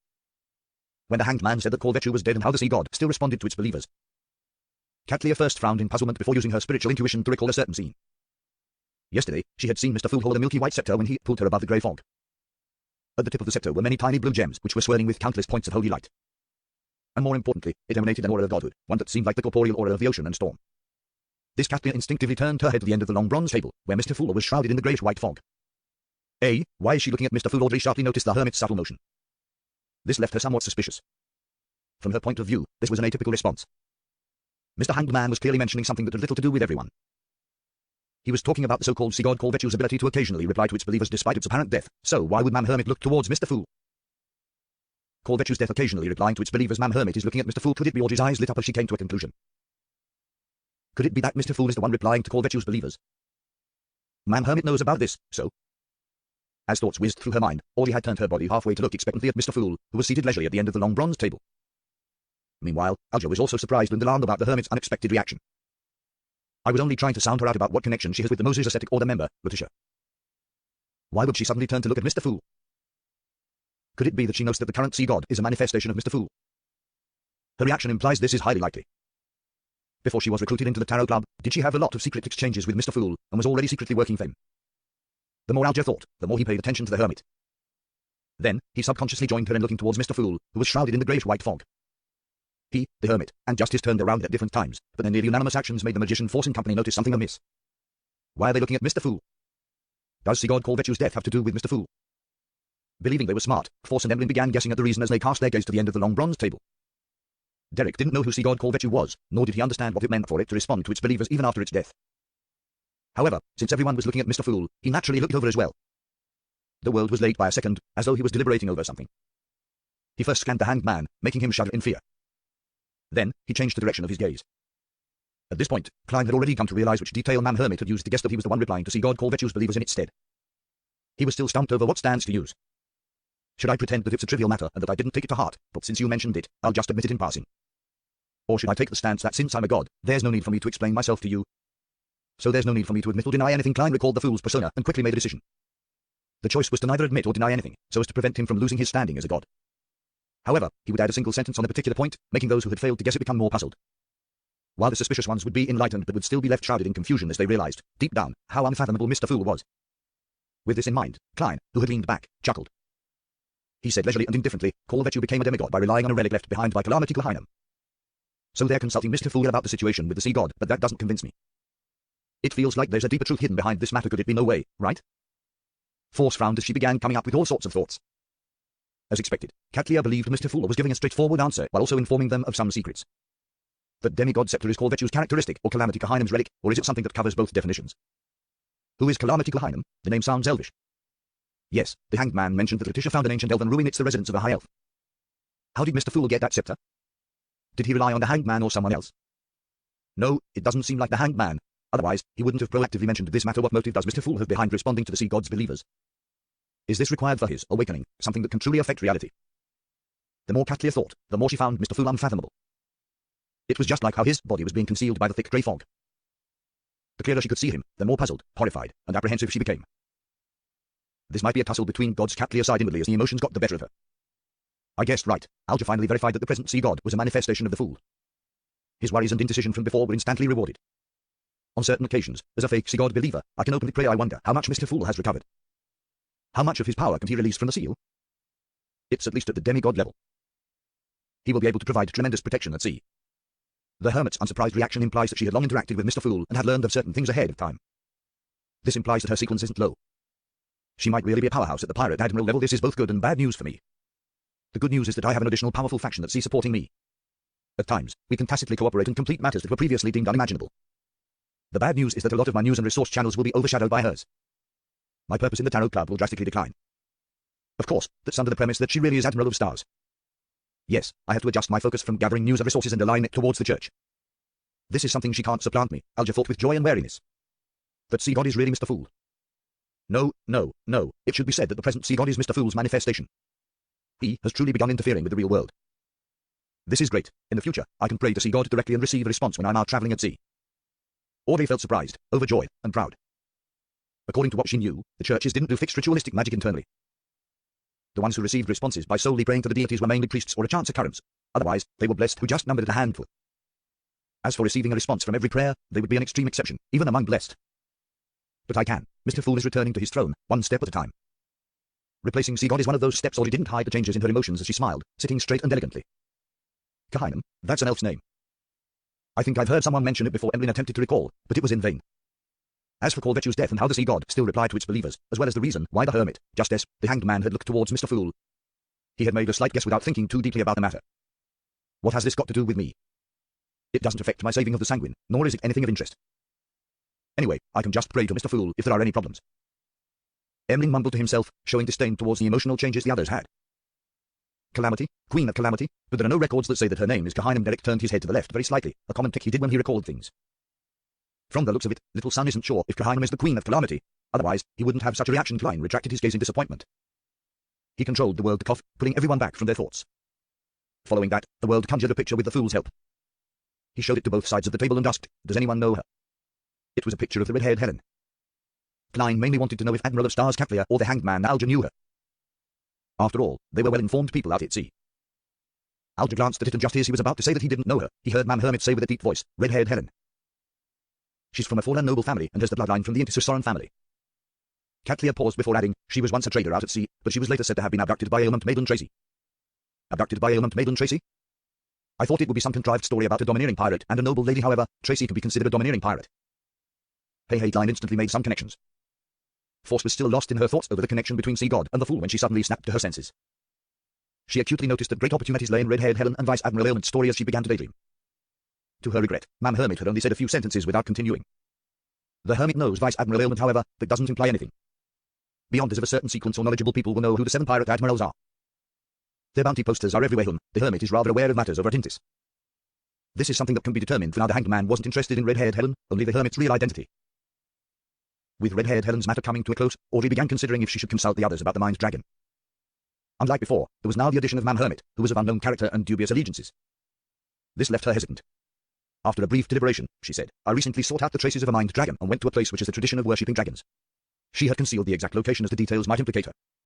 When the hanged man said that Corvetu was dead and how the sea god still responded to its believers, Catleya first frowned in puzzlement before using her spiritual intuition to recall a certain scene. Yesterday, she had seen Mr. Fool hold a milky white scepter when he pulled her above the grey fog. At the tip of the scepter were many tiny blue gems which were swirling with countless points of holy light. And more importantly, it emanated an aura of godhood, one that seemed like the corporeal aura of the ocean and storm. This Catleya instinctively turned her head to the end of the long bronze table, where Mr. Fool was shrouded in the greyish-white fog. Why is she looking at Mr. Fool? Audrey sharply noticed the hermit's subtle motion. This left her somewhat suspicious. From her point of view, this was an atypical response. Mr. Hanged Man was clearly mentioning something that had little to do with everyone. He was talking about the so-called sea god Corvettu's ability to occasionally reply to its believers despite its apparent death, so why would Mam Hermit look towards Mr. Fool? Corvettu's death occasionally replying to its believers. Mam Hermit is looking at Mr. Fool. Could it be? Audrey's eyes lit up as she came to a conclusion. Could it be that Mr. Fool is the one replying to Corvettu's believers? Mam Hermit knows about this, so... As thoughts whizzed through her mind, Audrey had turned her body halfway to look expectantly at Mr. Fool, who was seated leisurely at the end of the long bronze table. Meanwhile, Alger was also surprised and alarmed about the hermit's unexpected reaction. I was only trying to sound her out about what connection she has with the Moses Ascetic Order member, Letitia. Why would she suddenly turn to look at Mr. Fool? Could it be that she knows that the current sea god is a manifestation of Mr. Fool? Her reaction implies this is highly likely. Before she was recruited into the Tarot Club, did she have a lot of secret exchanges with Mr. Fool, and was already secretly working for him? The more Alger thought, the more he paid attention to the hermit. Then, he subconsciously joined her in looking towards Mr. Fool, who was shrouded in the greyish-white fog. He, the hermit, and Justice turned around at different times, but their nearly unanimous actions made the magician Force and company notice something amiss. Why are they looking at Mr. Fool? Does sea god Corvettu's death have to do with Mr. Fool? Believing they were smart, Force and Emlyn began guessing at the reason as they cast their gaze to the end of the long bronze table. Derek didn't know who sea god Corvettu was, nor did he understand what it meant for it to respond to its believers even after its death. However, since everyone was looking at Mr. Fool, he naturally looked over as well. The world was laid by a second, as though he was deliberating over something. He first scanned the Hanged Man, making him shudder in fear. Then, he changed the direction of his gaze. At this point, Klein had already come to realize which detail Mam Hermit had used to guess that he was the one replying to sea god Corvettu's believers in its stead. He was still stumped over what stance to use. Should I pretend that it's a trivial matter and that I didn't take it to heart, but since you mentioned it, I'll just admit it in passing? Or should I take the stance that since I'm a god, there's no need for me to explain myself to you? So there's no need for me to admit or deny anything. Klein recalled the fool's persona and quickly made a decision. The choice was to neither admit or deny anything, so as to prevent him from losing his standing as a god. However, he would add a single sentence on a particular point, making those who had failed to guess it become more puzzled. While the suspicious ones would be enlightened but would still be left shrouded in confusion as they realized, deep down, how unfathomable Mr. Fool was. With this in mind, Klein, who had leaned back, chuckled. He said leisurely and indifferently, Corvettu became a demigod by relying on a relic left behind by Calamity Lahainam. So they're consulting Mr. Fool about the situation with the sea god, but that doesn't convince me. It feels like there's a deeper truth hidden behind this matter. Could it be? No way, right? Force frowned as she began coming up with all sorts of thoughts. As expected, Katlia believed Mr. Fool was giving a straightforward answer while also informing them of some secrets. The demigod scepter is Corvettu's characteristic, or Calamity Lahainam's relic, or is it something that covers both definitions? Who is Calamity Lahainam? The name sounds elvish. Yes, the Hanged Man mentioned that Letitia found an ancient elven ruin. It's the residence of a high elf. How did Mr. Fool get that scepter? Did he rely on the Hanged Man or someone else? No, it doesn't seem like the Hanged Man. Otherwise, he wouldn't have proactively mentioned this matter. What motive does Mr. Fool have behind responding to the sea god's believers? Is this required for his awakening, something that can truly affect reality? The more Katlia thought, the more she found Mr. Fool unfathomable. It was just like how his body was being concealed by the thick grey fog. The clearer she could see him, the more puzzled, horrified, and apprehensive she became. This might be a tussle between gods. Katlia sighed inwardly as the emotions got the better of her. I guessed right. Alger finally verified that the present sea god was a manifestation of the Fool. His worries and indecision from before were instantly rewarded. On certain occasions, as a fake sea god believer, I can openly pray I wonder how much Mr. Fool has recovered. How much of his power can he release from the seal? It's at least at the demigod level. He will be able to provide tremendous protection at sea. The hermit's unsurprised reaction implies that she had long interacted with Mr. Fool and had learned of certain things ahead of time. This implies that her sequence isn't low. She might really be a powerhouse at the pirate admiral level. This is both good and bad news for me. The good news is that I have an additional powerful faction at sea supporting me. At times, we can tacitly cooperate and complete matters that were previously deemed unimaginable. The bad news is that a lot of my news and resource channels will be overshadowed by hers. My purpose in the Tarot Club will drastically decline. Of course, that's under the premise that she really is Admiral of Stars. Yes, I have to adjust my focus from gathering news and resources and align it towards the church. This is something she can't supplant me, Alger thought with joy and wariness. But sea god is really Mr. Fool. No, it should be said that the present sea god is Mr. Fool's manifestation. He has truly begun interfering with the real world. This is great. In the future, I can pray to sea god directly and receive a response when I'm out traveling at sea. Audrey felt surprised, overjoyed, and proud. According to what she knew, the churches didn't do fixed ritualistic magic internally. The ones who received responses by solely praying to the deities were mainly priests or a chance occurrence. Otherwise, they were blessed who just numbered at a handful. As for receiving a response from every prayer, they would be an extreme exception, even among blessed. But I can. Mr. Fool is returning to his throne, one step at a time. Replacing sea god is one of those steps. Audrey didn't hide the changes in her emotions as she smiled, sitting straight and elegantly. Lahainam, that's an elf's name. I think I've heard someone mention it before. Emlyn attempted to recall, but it was in vain. As for Corvettu's death and how the sea god still replied to its believers, as well as the reason why the hermit, Justice, the hanged man, had looked towards Mr. Fool, he had made a slight guess without thinking too deeply about the matter. What has this got to do with me? It doesn't affect my saving of the Sanguine, nor is it anything of interest. Anyway, I can just pray to Mr. Fool if there are any problems. Emlyn mumbled to himself, showing disdain towards the emotional changes the others had. Calamity, Queen of Calamity, but there are no records that say that her name is Kahinum. Derek turned his head to the left very slightly, a common tick he did when he recalled things. From the looks of it, Little Son isn't sure if Kahinum is the Queen of Calamity, otherwise he wouldn't have such a reaction. Klein retracted his gaze in disappointment. He controlled the world to cough, pulling everyone back from their thoughts. Following that, the world conjured a picture with the Fool's help. He showed it to both sides of the table and asked, does anyone know her? It was a picture of the red-haired Helen. Klein mainly wanted to know if Admiral of Stars Catlia or the hanged man Alger knew her. After all, they were well-informed people out at sea. Alger glanced at it, and just as he was about to say that he didn't know her, he heard Mam Hermit say with a deep voice, red-haired Helen. She's from a fallen noble family and has the bloodline from the Intissoran family. Catlia paused before adding, she was once a trader out at sea, but she was later said to have been abducted by Ailment Maiden Tracy. Abducted by Ailment Maiden Tracy? I thought it would be some contrived story about a domineering pirate and a noble lady. However, Tracy could be considered a domineering pirate. Hey, Klein instantly made some connections. Force was still lost in her thoughts over the connection between Sea God and the Fool when she suddenly snapped to her senses. She acutely noticed that great opportunities lay in red-haired Helen and Vice Admiral Ailment's story as she began to daydream. To her regret, Mam Hermit had only said a few sentences without continuing. The Hermit knows Vice Admiral Ailment, however, that doesn't imply anything. Beyond this of a certain sequence or knowledgeable people will know who the 7 pirate admirals are. Their bounty posters are everywhere. The Hermit is rather aware of matters over at Intis. This is something that can be determined, for now the hanged man wasn't interested in red-haired Helen, only the Hermit's real identity. With red-haired Helen's matter coming to a close, Audrey began considering if she should consult the others about the Mind Dragon. Unlike before, there was now the addition of Mam Hermit, who was of unknown character and dubious allegiances. This left her hesitant. After a brief deliberation, she said, I recently sought out the traces of a Mind Dragon and went to a place which is the tradition of worshipping dragons. She had concealed the exact location as the details might implicate her.